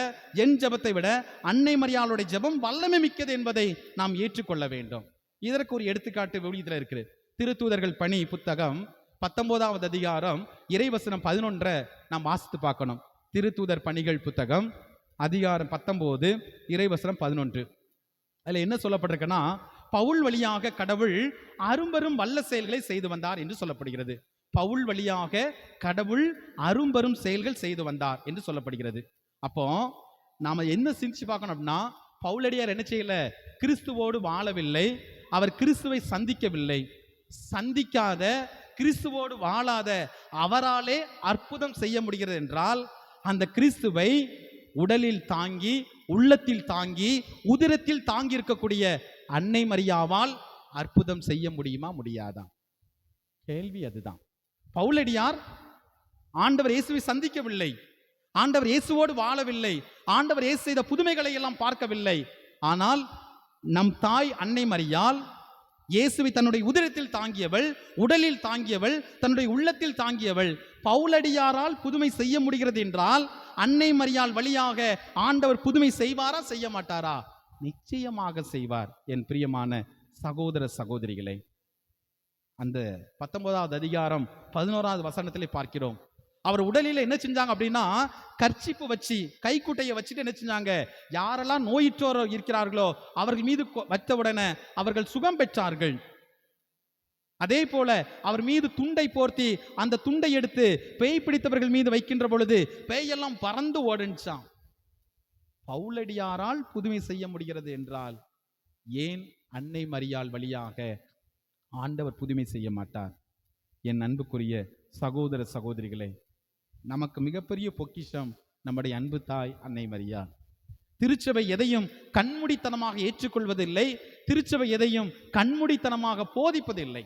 என் ஜெபத்தை விட அன்னை மரியாளுடைய ஜெபம் வல்லமை மிக்கது என்பதை நாம் ஏற்றுக்கொள்ள வேண்டும். இதற்கு ஒரு எடுத்துக்காட்டு விவிலியத்தில் இருக்கு. திருத்தூதர்கள் பணி புத்தகம் 19வது அதிகாரம் இறைவசனம் 11 நாம் வாசித்து பார்க்கணும். திருத்தூதர் பணிகள் புத்தகம் அதிகாரம் 19 இறைவசனம் 11. அதுல என்ன சொல்லப்பட்டிருக்குன்னா, பவுல் வழியாக கடவுள் அரும்பெரும் வல்ல செயல்களை செய்து வந்தார் என்று சொல்லப்படுகிறது. பவுல் வழியாக கடவுள் அரும்பெரும் செயல்கள் செய்து வந்தார் என்று சொல்லப்படுகிறது. அப்போ நாம என்ன சிந்திச்சு பார்க்கணும் அப்படின்னா, பவுலடியார் என்ன செய்யல? கிறிஸ்துவோடு வாழவில்லை. அவர் கிறிஸ்துவை சந்திக்கவில்லை. சந்திக்காத, கிறிஸ்துவோடு வாழாத அவராலே அற்புதம் செய்ய முடிகிறது என்றால், அந்த கிறிஸ்துவை உடலில் தாங்கி, உள்ளத்தில் தாங்கி, உதிரத்தில் தாங்கி இருக்கக்கூடிய அன்னை மரியாவால் அற்புதம் செய்ய முடியுமா? முடியாதா? கேள்வி அதுதான். பவுலடியார் ஆண்டவர் இயேசுவை சந்திக்கவில்லை, ஆண்டவர் இயேசுவோடு வாழவில்லை, ஆண்டவர் இயேசு செய்த புதுமைகளை எல்லாம் பார்க்கவில்லை. ஆனால் நம் தாய் அன்னை மரியாள் இயேசுவை தன்னுடைய உதிரத்தில் தாங்கியவள், உடலில் தாங்கியவள், தன்னுடைய உள்ளத்தில் தாங்கியவள். பவுலடியாரால் புதுமை செய்ய முடிகிறது என்றால் அன்னை மரியாள் வழியாக ஆண்டவர் புதுமை செய்வாரா, செய்ய மாட்டாரா? நிச்சயமாக செய்வார். என் பிரியமான சகோதர சகோதரிகளே, அந்த 19வது அதிகாரம் 11வது வசனத்திலே பார்க்கிறோம். அவர் உடலில் என்ன செஞ்சாங்க அப்படின்னா, கர்ச்சிப்பு வச்சு, கைக்குட்டையை வச்சுட்டு என்ன செஞ்சாங்க? யாரெல்லாம் நோயிற்றோர் இருக்கிறார்களோ அவர்கள் மீது வைத்த உடனே அவர்கள் சுகம் பெற்றார்கள். அதே போல அவர் மீது துண்டை போர்த்தி அந்த துண்டை எடுத்து பேய் பிடித்தவர்கள் மீது வைக்கின்ற பொழுது பேயெல்லாம் பறந்து ஓடுச்சான். பவுலடியாரால் புதுமை செய்ய முடிகிறது என்றால் ஏன் அன்னை மரியாள் வழியாக ஆண்டவர் புதுமை செய்ய மாட்டார்? என் அன்புக்குரிய சகோதர சகோதரிகளே, நமக்கு மிகப்பெரிய பொக்கிஷம் நம்முடைய அன்பு தாய் அன்னை மரியாள். திருச்சபை எதையும் கண்மூடித்தனமாக ஏற்றுக்கொள்வதில்லை. திருச்சபை எதையும் கண்மூடித்தனமாக போதிப்பதில்லை.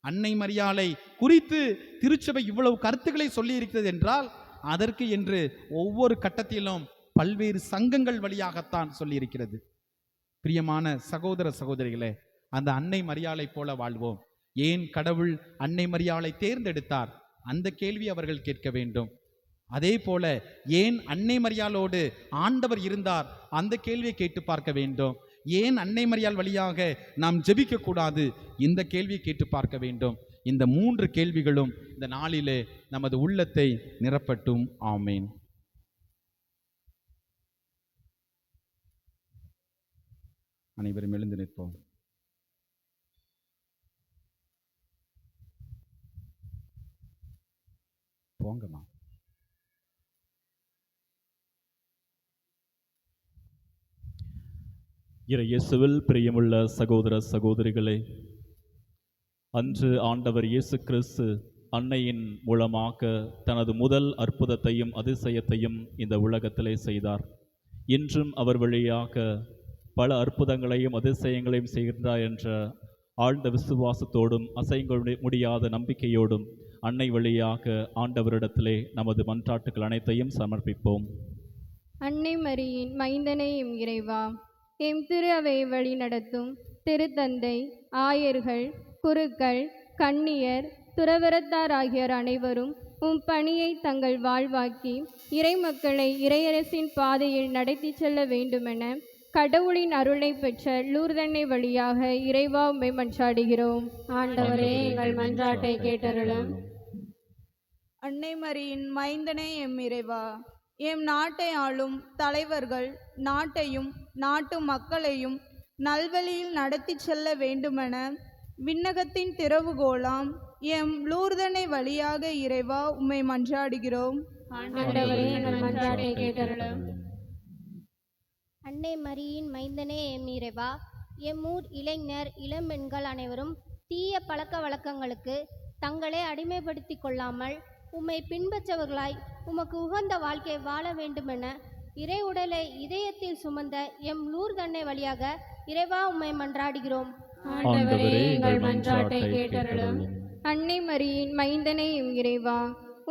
அன்னை மரியாளை குறித்து திருச்சபை இவ்வளவு கருத்துக்களை சொல்லி இருக்கிறது என்றால் அதற்கு என்று ஒவ்வொரு கட்டத்திலும் பல்வேறு சங்கங்கள் வழியாகத்தான் சொல்லி இருக்கிறது. பிரியமான சகோதர சகோதரிகளே, அந்த அன்னை மரியாளை போல வாழ்வோம். ஏன் கடவுள் அன்னை மரியாளை தேர்ந்தெடுத்தார்? அந்த கேள்வி அவர்கள் கேட்க வேண்டும். அதே போல ஏன் அன்னை மரியாளோடு ஆண்டவர் இருந்தார்? அந்த கேள்வியை கேட்டு பார்க்க வேண்டும். ஏன் அன்னை மரியாள் வழியாக நாம் ஜெபிக்க கூடாது? இந்த கேள்வியை கேட்டு பார்க்க வேண்டும். இந்த 3 கேள்விகளும் இந்த நாளிலே நமது உள்ளத்தை நிரப்பட்டும். ஆமேன். அனைவரும் எழுந்து நிற்போம். போங்கம்மா. இயேசுவில் பிரியமுள்ள சகோதர சகோதரிகளே, அன்று ஆண்டவர் இயேசு கிறிஸ்து அன்னையின் மூலமாக தனது முதல் அற்புதத்தையும் அதிசயத்தையும் இந்த உலகத்திலே செய்தார். இன்றும் அவர் வழியாக பல அற்புதங்களையும் அதிசயங்களையும் செய்கின்றார் என்ற ஆழ்ந்த விசுவாசத்தோடும் அசைங்க முடியாத நம்பிக்கையோடும் அன்னை வழியாக ஆண்டவரிடத்திலே நமது மன்றாட்டுகள் அனைத்தையும் சமர்ப்பிப்போம். அன்னை மரியின் மைந்தனே எம் இறைவா, எம் திரு அவையை வழி நடத்தும் திருத்தந்தை, ஆயர்கள், குருக்கள், கன்னியர், துறவரத்தார் ஆகியோர் அனைவரும் உம் பணியை தங்கள் வாழ்வாக்கி இறை மக்களை இறையரசின் பாதையில் நடத்தி செல்ல வேண்டுமென கடவுளின் அருளை பெற்ற லூர்தன்னை வழியாக இறைவா உம்மை மன்றாடுகிறோம். ஆண்டவரே, எங்கள் மன்றாட்டை கேட்டருளும். அன்னை மரியின் மைந்தனே எம் இறைவா, எம் நாட்டை ஆளும் தலைவர்கள் நாட்டையும் நாட்டு மக்களையும் நல்வழியில் நடத்தி செல்ல வேண்டுமென விண்ணகத்தின் திறவுகோலாம் எம் லூர்தனை வழியாக இறைவா உம்மை மன்றாடுகிறோம். ஆண்டவரே, எங்கள் மன்றாட்டை கேட்டருளும். அன்னை மரியின் மைந்தனே எம் இறைவா, எம்மூர் இளைஞர் இளம்பெண்கள் அனைவரும் தீய பழக்க வழக்கங்களுக்கு தங்களை அடிமைப்படுத்தி கொள்ளாமல் உம்மை பின்பற்றவர்களாய் உமக்கு உகந்த வாழ்க்கை வாழ வேண்டுமென இறை உடலை இதயத்தில் சுமந்த எம் லூர்தன்னை வழியாக இறைவா உம்மை மன்றாடுகிறோம். ஆண்டவரே, எங்கள் மன்றாட்டை கேட்டருளும். அன்னை மரியின் மைந்தனே எம் இறைவா,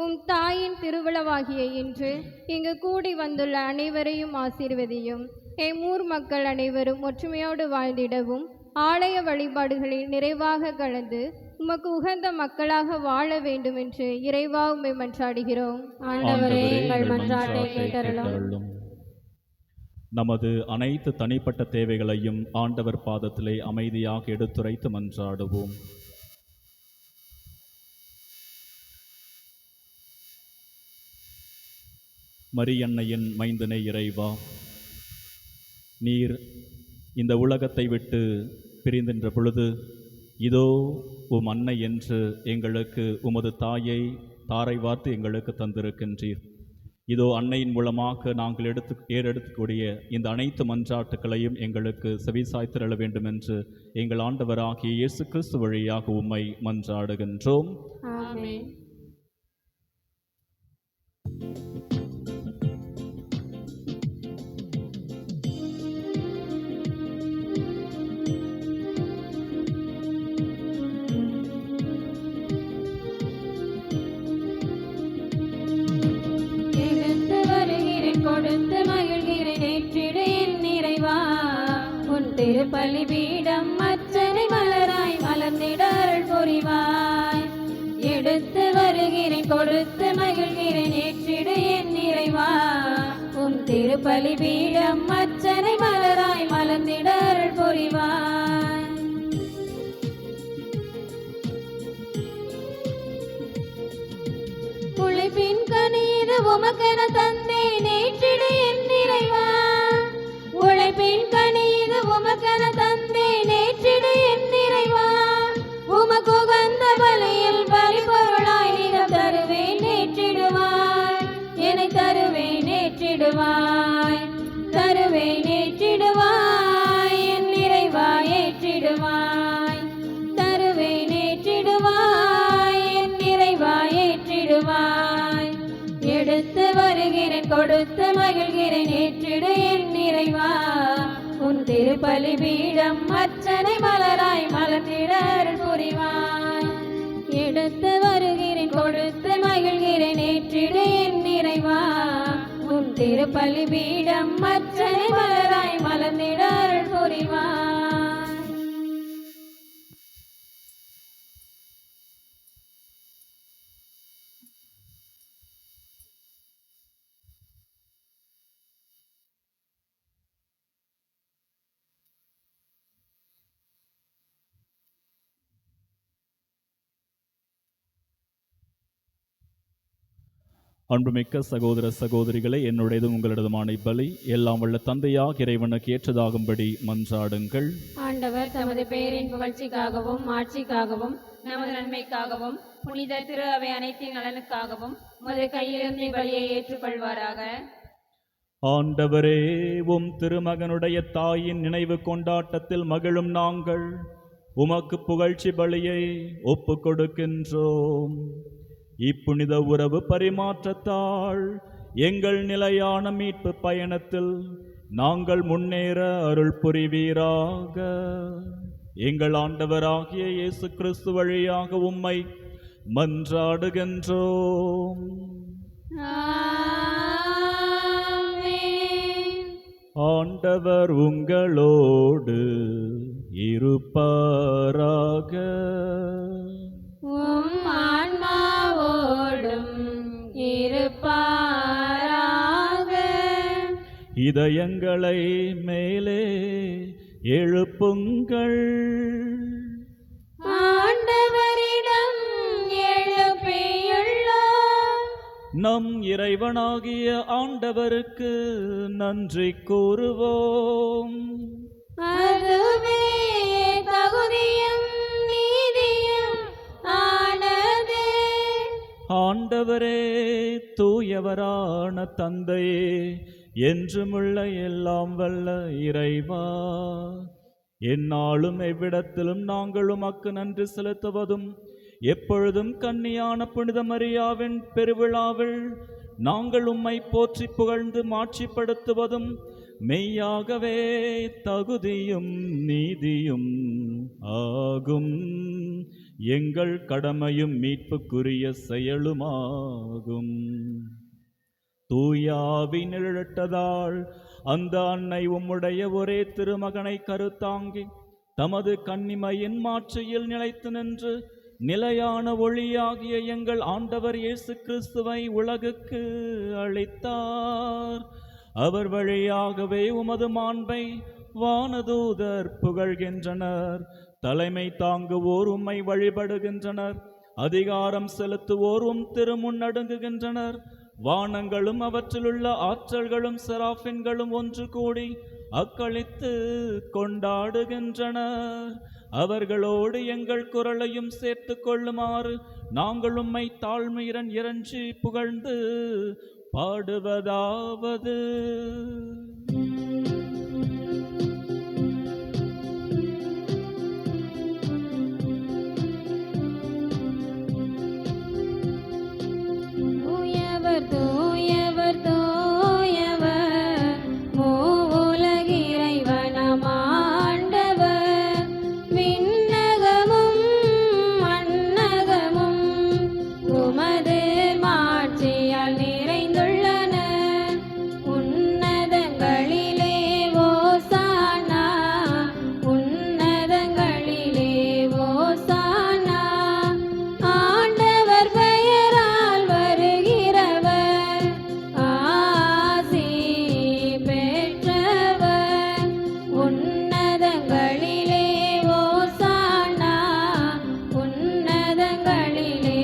உம் தாயின் திருவிழாவாகிய இன்று இங்கு கூடி வந்துள்ள அனைவரையும் ஆசீர்வதியும். எம் ஊர் மக்கள் அனைவரும் ஒற்றுமையோடு வாழ்ந்திடவும் ஆலய வழிபாடுகளில் நிறைவாக கலந்து உமக்கு உகந்த மக்களாக வாழ வேண்டும் என்று இறைவா உம்மை மன்றாடுகிறோம். ஆண்டவரே, எங்கள் மன்றாட்டை கேட்டருளும். நமது அனைத்து தனிப்பட்ட தேவைகளையும் ஆண்டவர் பாதத்திலே அமைதியாக எடுத்துரைத்து மன்றாடுவோம். மரியன்னையின் மைந்தனே இறைவா, நீர் இந்த உலகத்தை விட்டு பிரிந்தின்ற பொழுது இதோ உம் அன்னை என்று எங்களுக்கு உமது தாயை தாரை வார்த்து எங்களுக்கு தந்திருக்கின்றீர். இதோ அன்னையின் மூலமாக நாங்கள் ஏறெடுக்கக்கூடிய இந்த அனைத்து மன்றாட்டுக்களையும் எங்களுக்கு செவிசாய்த்திரள வேண்டும் என்று எங்கள் ஆண்டவராகிய இயேசு கிறிஸ்து வழியாக உம்மை மன்றாடுகின்றோம். ஆமென். கொடுத்து மகிழ்கிறேன் ஏற்றிடு என் நிறைவா, உன் திருப்பலி பீடம் அச்சனை மலராய் மலர்ந்திட அருள் புரிவாய். எடுத்து வருகிறேன் கொடுத்து மகிழ்கிறேன் ஏற்றிடு என் நிறைவா, உன் திருப்பலி பீடம் அச்சனை மலராய் மலர்ந்திட அருள் புரிவாய். உழைப்பின் கனிது உமக்கென தந்தேன் ஏற்றிடு என் நிறைவா, உழைப்பின் கனிது உமக்கென தந்தேன் ஏற்றிடு என் நிறைவா, உமக்கு உகந்த பலியில் பலிபொருளாய் நிறம் தருவேன் ஏற்றிடுவாய், என்னை தருவேன் ஏற்றிடுவாய், தருவேன் ஏற்றிடுவாய், என் நிறைவா ஏற்றிடுவாய், தருவேன் ஏற்றிடுவாய், என் நிறைவா ஏற்றிடுவாய். எடுத்து வருகிறேன் கொடுத்து மகிழ்கிறேன் ஏற்றிடு என் நிறைவா, உன் திருப்பலி பீடம் அச்சனை மலராய் மலர்ந்திட அருள் புரிவாய். எடுத்து வருகிறேன் கொடுத்து மகிழ்கிறேன் ஏற்றிடு என் நிறைவா, உன் திருப்பலி பீடம் அச்சனை மலராய் மலர்ந்திட அருள் புரிவாய். அன்புமிக்க சகோதர சகோதரிகளே, என்னுடையதும் உங்களிடதுமான இப்பலி எல்லாம் வல்ல தந்தையாக இறைவனுக்கு ஏற்றதாகும்படி மன்றாடுங்கள். ஆண்டவர் தமது பெயரின் புகழ்ச்சிக்காகவும் ஆட்சிக்காகவும் நமது நன்மைக்காகவும் புனித திரு அவை அனைத்தின் நலனுக்காகவும் உமது கையிலிருந்து பலியை ஏற்றுக்கொள்வாராக. ஆண்டவரே, உம் திருமகனுடைய தாயின் நினைவு கொண்டாட்டத்தில் மகிழும் நாங்கள் உமக்கு புகழ்ச்சி பலியை ஒப்பு கொடுக்கின்றோம். இப்புனித உறவு பரிமாற்றத்தால் எங்கள் நிலையான மீட்பு பயணத்தில் நாங்கள் முன்னேற அருள் புரிவீராக. எங்கள் ஆண்டவராகிய இயேசு கிறிஸ்து வழியாக உம்மை மன்றாடுகின்றோம். ஆண்டவர் உங்களோடு இருப்பாராக. உம் ஆன்மாவோடும் இதயங்களை மேலே எழுப்புங்கள். ஆண்டவரிடம் எழுப்பியுள்ளோம். நம் இறைவனாகிய ஆண்டவருக்கு நன்றி கூறுவோம். அதுவே தகுதியும் நீதியும் ஆனதே. ஆண்டவரே, தூயவரான தந்தையே, என்றுமுள்ள எல்லாம் வல்ல இறைவா, எந்நாளும் எவ்விடத்திலும் நாங்கள் உமக்கு நன்றி செலுத்துவதும், எப்பொழுதும் கன்னியான புனித மரியாவின் பெருவிழாவில் நாங்கள் உம்மை போற்றி புகழ்ந்து மாட்சிப்படுத்துவதும் மெய்யாகவே தகுதியும் நீதியும் ஆகும். எங்கள் கடமையும் மீட்புக்குரிய செயலுமாகும். தூயாவி நிழலிட்டதால் அந்த அன்னை உம்முடைய ஒரே திருமகனை கருத்தாங்கி தமது கன்னிமையின் மாட்சியில் நிலைத்து நின்று நிலையான ஒளியாகிய எங்கள் ஆண்டவர் இயேசு கிறிஸ்துவை உலகுக்கு அளித்தார். அவர் வழியாகவே உமது மாண்பை வானதூதர் புகழ்கின்றனர். தலைமை தாங்குவோர் உம்மை வழிபடுகின்றனர். அதிகாரம் செலுத்துவோர் உம் திருமுன் நடுங்குகின்றனர். வானங்களும் அவற்றிலுள்ள ஆற்றல்களும் செராஃபின்களும் ஒன்று கூடி அக்களித்து கொண்டாடுகின்றனர். அவர்களோடு எங்கள் குரலையும் சேர்த்து கொள்ளுமாறு நாங்கள் உம்மை தாழ்மையுடன் இறைஞ்சி புகழ்ந்து பாடுவதாவது: தூயவர் தூயவர் தூயவர், மூவுலக இறைவனாம் ஆண்டவர். விண்ணகமும் மண்ணகமும் உமது மாட்சியால் நிறைந்துள்ளன. உன்னதங்களிலே ஓசானா, உன்னதங்களிலே ஓசானா. ஆண்டவர் பெயரால் வருகிறவர் ஆசி பெற்றவர். உன்னதங்களிலே ஓசானா, உன்னதங்களிலே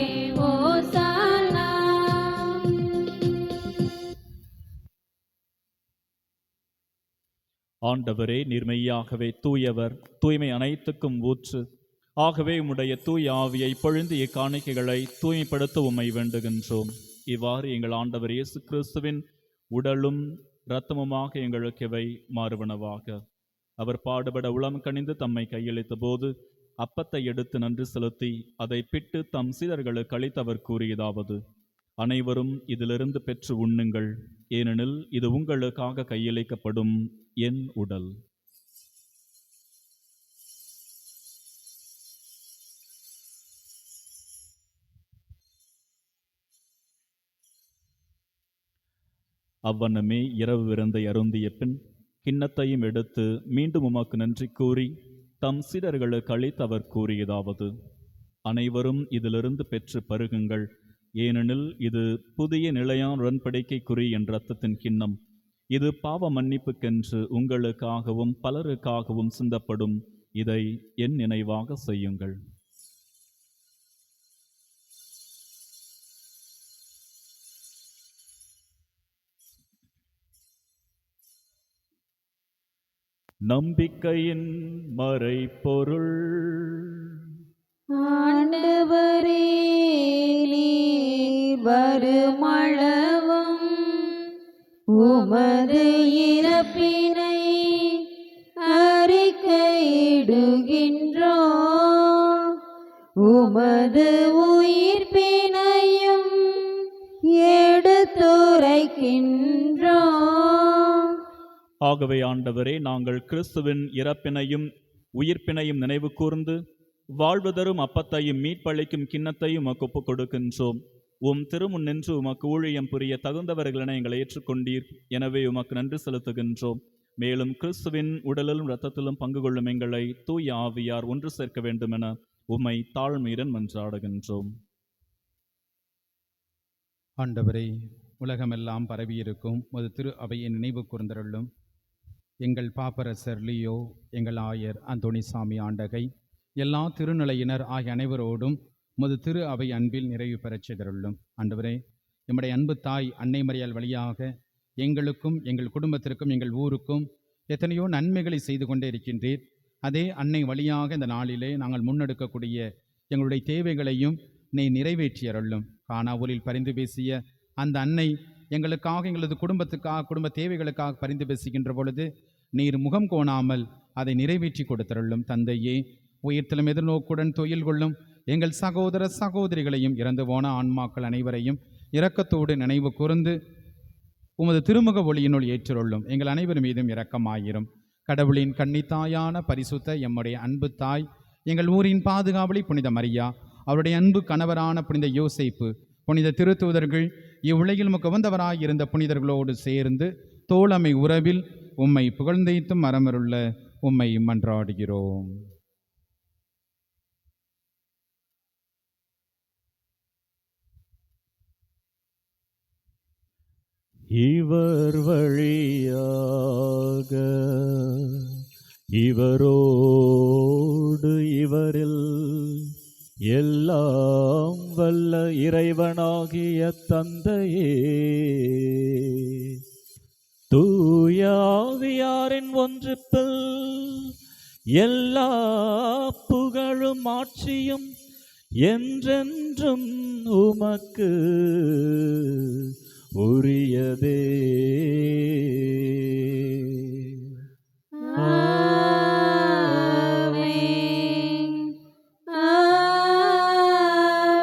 ஓசானா. ஆண்டவரே, நீர்மையாகவே தூயவர், தூய்மை அனைத்துக்கும் ஊற்று. ஆகவே உம்முடைய தூய ஆவியை பொழிந்து இக்காணிக்கைகளை தூய்மைப்படுத்த உம்மை வேண்டுகின்றோம். இவ்வாறு எங்கள் ஆண்டவர் இயேசு கிறிஸ்துவின் உடலும் இரத்தமுமாக எங்களுக்கு இவை மாறுவனவாக. அவர் பாடுபட உளம் கனிந்து தம்மை கையளித்த போது அப்பத்தை எடுத்து நன்றி செலுத்தி அதை பிட்டு தம் சீடர்களுக்கு அளித்து அவர் கூறியதாவது: அனைவரும் இதிலிருந்து பெற்று உண்ணுங்கள், ஏனெனில் இது உங்களுக்காக கையளிக்கப்படும் என் உடல். அவ்வண்ணமே இரவு விருந்தை அருந்திய பின் கிண்ணத்தையும் எடுத்து மீண்டும் உமக்கு நன்றி கூறி தம் சீடர்களுக்கு அளித்து அவர் கூறியதாவது: அனைவரும் இதிலிருந்து பெற்று பருகுங்கள், ஏனெனில் இது புதிய நிலையான உடன்படிக்கைக்குரிய என் இரத்தத்தின் கிண்ணம். இது பாவ மன்னிப்புக்கென்று உங்களுக்காகவும் பலருக்காகவும் சிந்தப்படும். இதை என் நினைவாக செய்யுங்கள். நம்பிக்கையின் மறைபொருள். ஆண்டவரே, நீர் வருமளவும் உமது இறப்பினை அறிக்கையிடுகின்றோம், உமது உயிர்ப்பினையும் எடுத்துரைக்கின்றோம். ஆகவே ஆண்டவரே, நாங்கள் கிறிஸ்துவின் இறப்பினையும் உயிர்ப்பினையும் நினைவு கூர்ந்து வாழ்வு தரும் அப்பத்தையும் மீட்பளிக்கும் கிண்ணத்தையும் உமக்கு ஒப்புக் கொடுக்கின்றோம். உம் திருமுன் நின்று உமக்கு ஊழியம் புரிய தகுந்தவர்களென எங்களை ஏற்றுக்கொண்டீர். எனவே உமக்கு நன்றி செலுத்துகின்றோம். மேலும் கிறிஸ்துவின் உடலிலும் இரத்தத்திலும் பங்கு கொள்ளும் எங்களை தூய ஆவியார் ஒன்று சேர்க்க வேண்டுமென உம்மை தாழ்மையுடன் மன்றாடுகின்றோம். ஆண்டவரே, உலகமெல்லாம் பரவியிருக்கும் ஒரு திரு அவையை நினைவு கூர்ந்தருளும். எங்கள் பாப்பரசர் லியோ, எங்கள் ஆயர் அந்தோணிசாமி ஆண்டகை, எல்லா திருநிலையினர் ஆகிய அனைவரோடும் உமது திரு அவை அன்பில் நிறைவு பெறச் செய்தருளும். ஆண்டவரே, எம்முடைய அன்பு தாய் அன்னை மரியாள் வழியாக எங்களுக்கும் எங்கள் குடும்பத்திற்கும் எங்கள் ஊருக்கும் எத்தனையோ நன்மைகளை செய்து கொண்டே இருக்கின்றீர். அதே அன்னை வழியாக இந்த நாளிலே நாங்கள் முன்னெடுக்கக்கூடிய எங்களுடைய தேவைகளையும் நீ நிறைவேற்றியருளும். கானாவூரில் பரிந்து பேசிய அந்த அன்னை எங்களுக்காக, எங்களது குடும்பத்துக்காக, குடும்ப தேவைகளுக்காக பரிந்து பேசுகின்ற பொழுது நீர் முகம் கோணாமல் அதை நிறைவேற்றி கொடுத்தருளும். தந்தையே, உயிர்த்தலும் எதிர்நோக்குடன் தொழில் கொள்ளும் எங்கள் சகோதர சகோதரிகளையும் இறந்து போன ஆன்மாக்கள் அனைவரையும் இரக்கத்தோடு நினைவு கூர்ந்து உமது திருமுக ஒளியினுள் ஏற்றுள்ளோம். எங்கள் அனைவர் மீதும் இரக்கமாயிரும். கடவுளின் கன்னித்தாயான பரிசுத்த எம்முடைய அன்பு தாய், எங்கள் ஊரின் பாதுகாவலி புனித மரியா, அவருடைய அன்பு கணவரான புனித யோசேப்பு, புனித திருத்தூதர்கள், இவ்வுலகில் உகந்தவராயிருந்த புனிதர்களோடு சேர்ந்து தோழமை உறவில் உம்மை புகழ்ந்தைத்தும் மரமருள்ள உம்மை மன்றாடுகிறோம். இவர் வழியாக இவரோடு இவரில் எல்லாம் வல்ல இறைவனாகிய தந்தையே, தூய ஆவியாரின் ஒன்றிப்பில் எல்லா புகழும் ஆட்சியும் என்றென்றும் உமக்கு உரியதே. ஆமென்.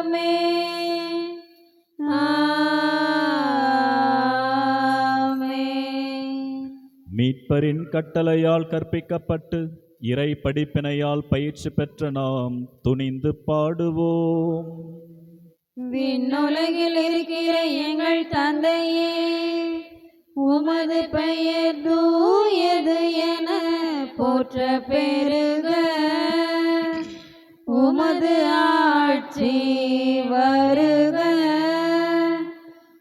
ஆமென். ஆமென். மீட்பரின் கட்டளையால் கற்பிக்கப்பட்டு இறை படிப்பினையால் பயிற்சி பெற்ற நாம் துணிந்து பாடுவோம். விண்ணுலகில் இருக்கிற எங்கள் தந்தையே, உமது பெயர் தூயது என போற்ற பெருக. உமது ஆட்சி வருக.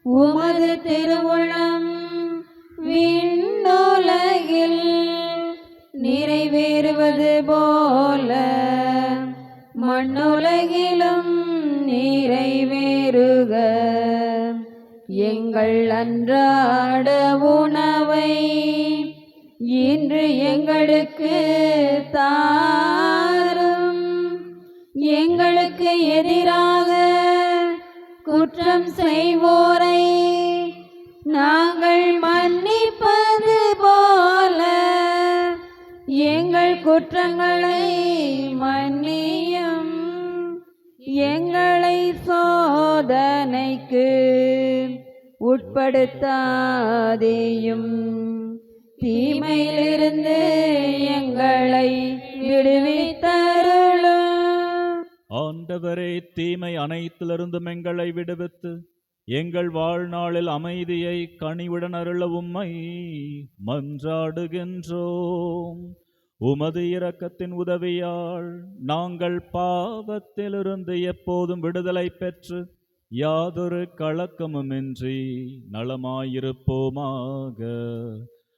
உமது திருவுளம் விண்ணுலகில் நிறைவேறுவது போல மண்ணுலகிலும் நிறைவேறுக. எங்கள் அன்றாட உணவை இன்று எங்களுக்கு தாரும். எங்களுக்கு எதிராக குற்றம் செய்வோரை நாங்கள் மன்னிப்பது போல எங்கள் குற்றங்களை மன்னியும். எங்களை சோதனைக்கு உட்படுத்தாதேயும், தீமையிலிருந்து எங்களை விடுவித்தருளும். ஆண்டவரே, தீமை அனைத்திலிருந்தும் எங்களை விடுவித்து எங்கள் வாழ்நாளில் அமைதியை கனிவுடன் அருள உம்மை மன்றாடுகின்றோம். உமது இரக்கத்தின் உதவியால் நாங்கள் பாவத்திலிருந்து எப்போதும் விடுதலை பெற்று யாதொரு கலக்கமுமின்றி நலமாயிருப்போமாக.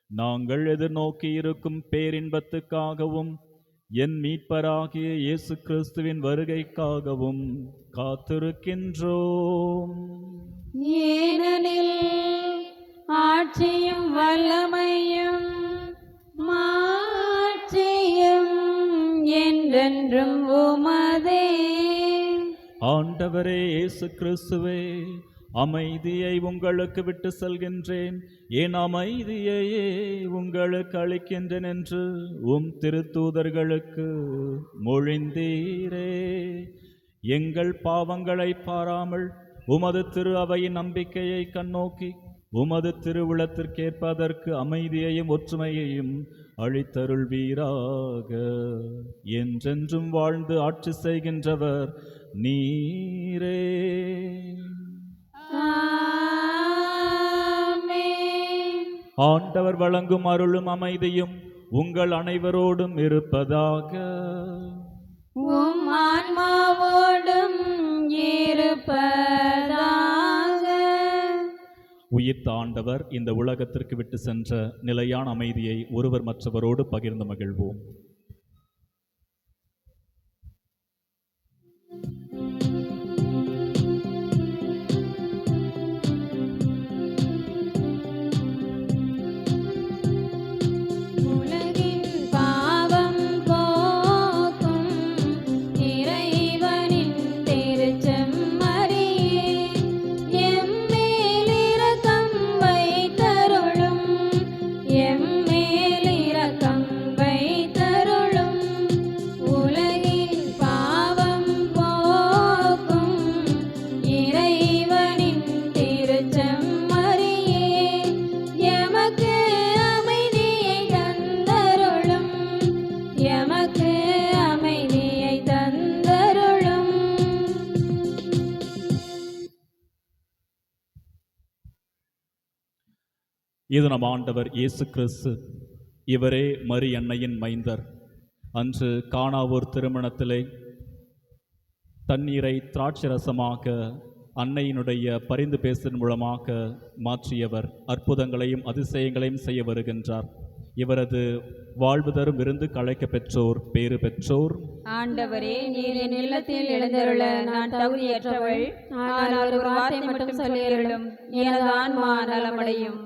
நாங்கள் எதிர்நோக்கி இருக்கும் பேரின்பத்துக்காகவும் என் மீட்பராகிய இயேசு கிறிஸ்துவின் வருகைக்காகவும் காத்திருக்கின்றோம். ஏனெனில் ஆட்சியும் வல்லமையும் மாட்சியும் என்றென்றும் உமதே. ஆண்டவரே இயேசு கிறிஸ்துவே, அமைதியை உங்களுக்கு விட்டு செல்கின்றேன், என் அமைதியையே உங்களுக்கு அளிக்கின்றேன் என்று உம் திருத்தூதர்களுக்கு மொழிந்தீரே. எங்கள் பாவங்களை பாராமல் உமது திரு அவையின் நம்பிக்கையை கண்ணோக்கி உமது திருவுளத்திற்கேற்பதற்கு அமைதியையும் ஒற்றுமையையும் அளித்தருள்வீராக. என்றென்றும் வாழ்ந்து ஆட்சி செய்கின்றவர் நீரே. ஆமென். ஆண்டவர் வழங்கும் அருளும் அமைதியும் உங்கள் அனைவரோடும் இருப்பதாக. உம் ஆன்மாவோடும் இருப்பதாக. உயிர்த்த ஆண்டவர் இந்த உலகத்திற்கு விட்டு சென்ற நிலையான அமைதியை ஒருவர் மற்றவரோடு பகிர்ந்து மகிழ்வோம். இது நம் ஆண்டவர் இயேசு கிறிஸ்து. இவரே மரி அன்னையின் மைந்தர். அன்று கானாவூர் திருமணத்திலே தண்ணீரை திராட்சரசமாக அன்னையினுடைய பரிந்து பேசின் மூலமாக மாற்றியவர் அற்புதங்களையும் அதிசயங்களையும் செய்ய வருகின்றார். இவரது வாழ்வு தரும் விருந்து களைக்க பெற்றோர் பேறு பெற்றோர். ஆண்டவரே, நீர் என் இல்லத்தில் எழுந்தருள நான் தகுதியற்றவள். ஆனால் ஒரு வார்த்தை மட்டும் சொல்லியருளும், எனது ஆன்மா நலமடையும்.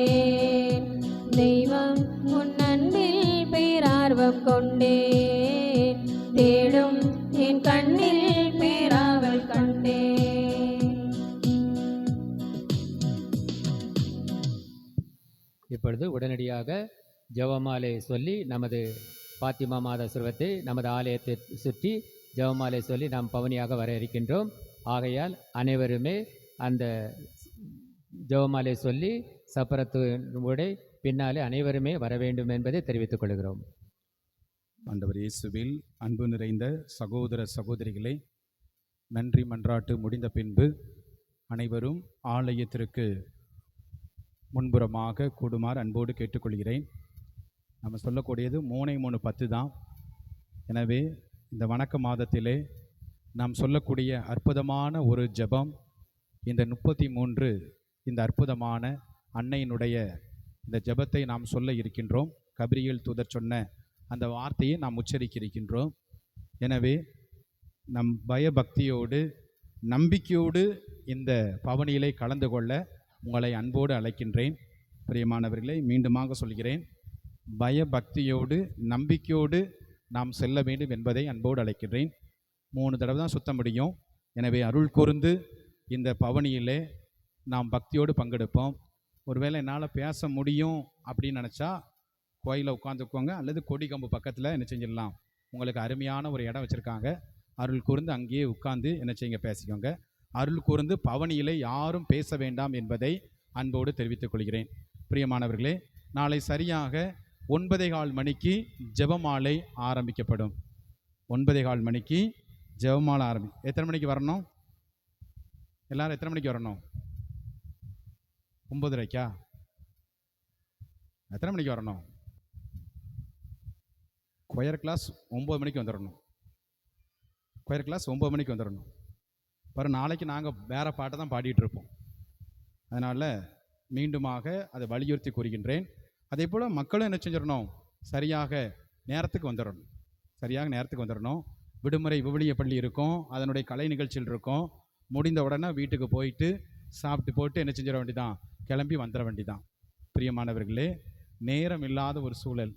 கண்டேன். தெய்வம் உன் அன்பில் பேரார்வம் கொண்டேன். தேடும் என் கண்ணில் பேராவல் கண்டேன். இப்பொழுது உடனடியாக ஜெபமாலை சொல்லி நமது பாத்திமா மாத சுரவத்தை நமது ஆலயத்தை சுற்றி ஜெபமாலை சொல்லி நாம் பவனியாக வர இருக்கின்றோம். ஆகையால் அனைவருமே அந்த ஜெபமாலை சொல்லி சப்பரத்தோடு பின்னாலே அனைவருமே வர வேண்டும் என்பதை தெரிவித்துக் கொள்கிறோம். ஆண்டவர் இயேசுவில் அன்பு நிறைந்த சகோதர சகோதரிகளே, நன்றி மன்றாட்டு முடிந்த பின்பு அனைவரும் ஆலயத்திற்கு முன்புறமாக கூடுமாறு அன்போடு கேட்டுக்கொள்கிறேன். நம்ம சொல்லக்கூடியது 3:10 தான். எனவே இந்த வணக்க மாதத்திலே நாம் சொல்லக்கூடிய அற்புதமான ஒரு ஜெபம், இந்த 33 இந்த அற்புதமான அன்னையினுடைய இந்த ஜெபத்தை நாம் சொல்ல இருக்கின்றோம். கபிரியேல் தூதர் சொன்ன அந்த வார்த்தையை நாம் உச்சரிக்க இருக்கின்றோம். எனவே நம் பயபக்தியோடு நம்பிக்கையோடு இந்த பவனியிலே கலந்து கொள்ள உங்களை அன்போடு அழைக்கின்றேன். பிரியமானவர்களே, மீண்டுமாக சொல்கிறேன், பயபக்தியோடு நம்பிக்கையோடு நாம் செல்ல வேண்டும் என்பதை அன்போடு அழைக்கின்றேன். 3 தடவை தான் சுத்த முடியும். எனவே அருள் கூர்ந்து இந்த பவனியிலே நாம் பக்தியோடு பங்கெடுப்போம். ஒருவேளை என்னால் பேச முடியும் அப்படின்னு நினச்சா கோயிலில் உட்காந்துக்கோங்க, அல்லது கொடி கம்பு பக்கத்தில் என்ன செஞ்சிடலாம், உங்களுக்கு அருமையான ஒரு இடம் வச்சுருக்காங்க. அருள் கூர்ந்து அங்கேயே உட்கார்ந்து என்ன செய்யுங்க, பேசிக்கோங்க. அருள் கூர்ந்து பவனியிலே யாரும் பேச வேண்டாம் என்பதை அன்போடு தெரிவித்துக் கொள்கிறேன். பிரியமானவர்களே, நாளை சரியாக 9:15 மணிக்கு ஜெபமாலை ஆரம்பிக்கப்படும். 9:15 மணிக்கு ஜெபமாலை எத்தனை மணிக்கு வரணும்? எல்லாரும் எத்தனை மணிக்கு வரணும்? 9:30. எத்தனை மணிக்கு வரணும்? கொயர் கிளாஸ் 9 மணிக்கு வந்துடணும். கொயர் கிளாஸ் 9 மணிக்கு வந்துடணும். பாரு, நாளைக்கு நாங்கள் வேறு பாட்டை தான் பாடிட்டு இருப்போம். அதனால் மீண்டுமாக அதை வலியுறுத்தி கூறுகின்றேன். அதே போல் மக்களும் என்ன செஞ்சிடணும், சரியாக நேரத்துக்கு வந்துடணும். சரியாக நேரத்துக்கு வந்துடணும். விடுமுறை விவிலிய பள்ளி இருக்கும், அதனுடைய கலை நிகழ்ச்சிகள் இருக்கும். முடிந்த உடனே வீட்டுக்கு போயிட்டு சாப்பிட்டு போட்டு என்ன செஞ்சிட வேண்டிதான், கிளம்பி வந்துட வேண்டிதான். பிரியமானவர்களே, நேரம் இல்லாத ஒரு சூழல்.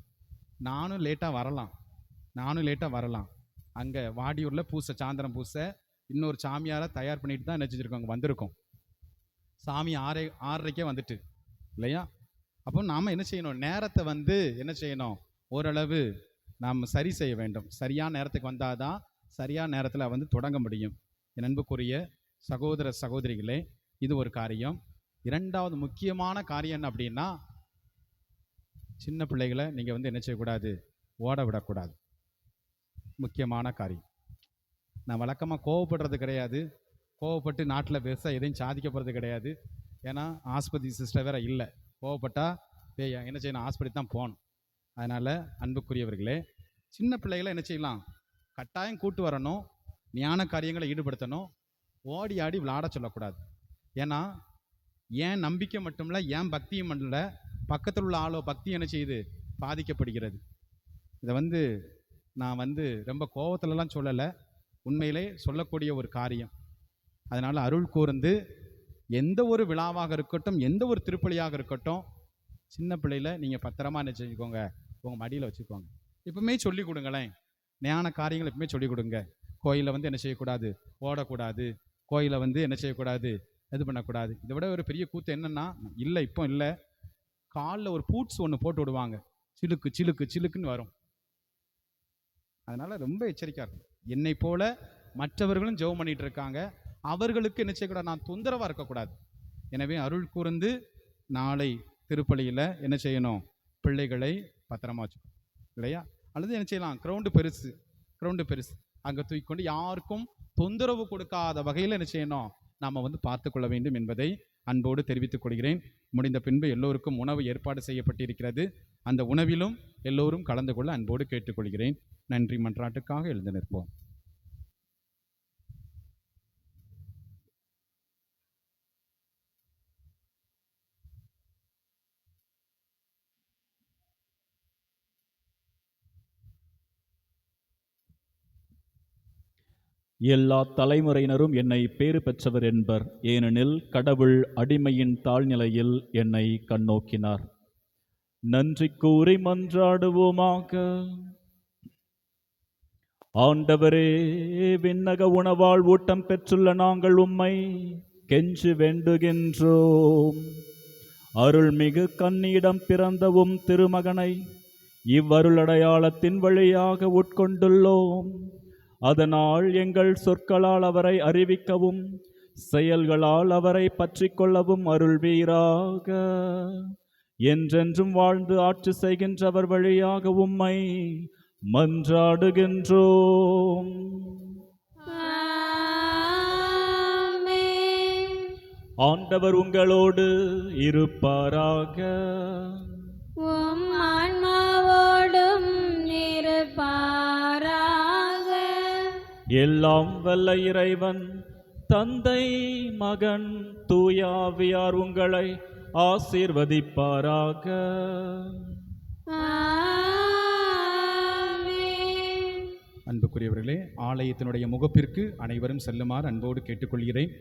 நானும் லேட்டாக வரலாம். அங்கே வாடியூரில் சாயந்தரம் பூசை இன்னொரு சாமியாரை தயார் பண்ணிட்டு தான் என்ன செஞ்சுருக்கோங்க, வந்திருக்கோம். சாமி 6:30 வந்துட்டு இல்லையா? அப்போ நாம் என்ன செய்யணும், நேரத்தை என்ன செய்யணும், ஓரளவு நாம் சரி செய்ய வேண்டும். சரியான நேரத்துக்கு வந்தால் தான் சரியான நேரத்தில் தொடங்க முடியும். என் அன்புக்குரிய சகோதர சகோதரிகளே, இது ஒரு காரியம். 2வது முக்கியமான காரியம் என்ன அப்படின்னா, சின்ன பிள்ளைகளை நீங்கள் என்ன செய்யக்கூடாது, ஓட விடக்கூடாது. முக்கியமான காரியம். நான் வழக்கமாக கோவப்படுறது கிடையாது, கோவப்பட்டு நாட்டில் பெருசாக எதையும் சாதிக்க போகிறது கிடையாது. ஏன்னா ஆஸ்பத்திரி சிஸ்டர் வேறு இல்லை. கோவப்பட்டால் என்ன செய்யணும், ஆஸ்பத்திரி தான் போகணும். அதனால் அன்புக்குரியவர்களே, சின்ன பிள்ளைகளை என்ன செய்யலாம், கட்டாயம் கூட்டு வரணும், ஞான காரியங்களை ஈடுபடுத்தணும். ஓடி ஆடி விளையாட சொல்லக்கூடாது. ஏன்னா ஏன் நம்பிக்கை மட்டும் இல்லை, ஏன் பக்தியும் இல்லை, பக்கத்தில் உள்ள ஆளோ பக்தி என்ன செய்யுது, பாதிக்கப்படுகிறது. இதை நான் ரொம்ப கோபத்துலலாம் சொல்லலை, உண்மையிலே சொல்லக்கூடிய ஒரு காரியம். அதனால் அருள் கூர்ந்து எந்த ஒரு விழாவாக இருக்கட்டும், எந்த ஒரு திருப்பலியாக இருக்கட்டும், சின்ன பிள்ளையில நீங்கள் பத்திரமா என்ன செஞ்சுக்கோங்க, உங்கள் மடியில் வச்சுக்கோங்க. எப்பவுமே சொல்லிக் கொடுங்களேன், ஞான காரியங்கள் எப்பவுமே சொல்லிக் கொடுங்க. கோயிலில் என்ன செய்யக்கூடாது, ஓடக்கூடாது. கோயிலில் என்ன செய்யக்கூடாது, இது பண்ணக்கூடாது. இதை விட ஒரு பெரிய கூத்து என்னென்னா, இப்போ இல்லை, காலில் ஒரு பூட்ஸ் ஒன்று போட்டு விடுவாங்க, சிலுக்கு சிலுக்கு சிலுக்குன்னு வரும். அதனால் ரொம்ப எச்சரிக்கையாக இருக்கும். என்னை போல மற்றவர்களும் ஜெபம் பண்ணிகிட்டு இருக்காங்க, அவர்களுக்கு என்ன செய்யக்கூடாது, நான் தொந்தரவாக இருக்கக்கூடாது. எனவே அருள் கூர்ந்து நாளை திருப்பலியில் என்ன செய்யணும், பிள்ளைகளை பத்திரமா வச்சுக்கணும் இல்லையா? அல்லது என்ன செய்யலாம், கிரவுண்டு பெருசு அங்கே தூக்கிக்கொண்டு யாருக்கும் தொந்தரவு கொடுக்காத வகையில் என்ன செய்யணும், நாம் பார்த்து கொள்ள வேண்டும் என்பதை அன்போடு தெரிவித்துக் கொள்கிறேன். முடிந்த பின்பு எல்லோருக்கும் உணவு ஏற்பாடு செய்யப்பட்டிருக்கிறது. அந்த உணவிலும் எல்லோரும் கலந்து கொள்ள அன்போடு கேட்டுக்கொள்கிறேன். நன்றி மன்றாட்டுக்காக எழுந்து நிற்போம். எல்லா தலைமுறையினரும் என்னை பேறு பெற்றவர் என்பர், ஏனெனில் கடவுள் அடிமையின் தாழ்நிலையில் என்னை கண்ணோக்கினார். நன்றி கூறி மன்றாடுவோமாக. ஆண்டவரே, விண்ணக உணவால் ஊட்டம் பெற்றுள்ள நாங்கள் உம்மை கெஞ்சி வேண்டுகின்றோம். அருள்மிகு கன்னியிடம் பிறந்தவும் திருமகனை இவ்வருளடையாளத்தின் வழியாக உட்கொண்டுள்ளோம். அதனால் எங்கள் சொற்களால் அவரை அறிவிக்கவும் செயல்களால் அவரை பற்றி கொள்ளவும் அருள்வீராக. என்றென்றும் வாழ்ந்து ஆட்சி செய்கின்றவர் வழியாக உம்மை மன்றாடுகின்றோம். ஆண்டவர் உங்களோடு இருப்பாராக. உம் ஆன்மாவோடும் இருப்பாராக. எல்லாம் வல்ல இறைவன் தந்தை, மகன், தூயாவியார் உங்களை ஆசீர்வதிப்பாராக. அன்புக்குரியவர்களே, ஆலயத்தினுடைய முகப்பிற்கு அனைவரும் செல்லுமாறு அன்போடு கேட்டுக்கொள்கிறேன்.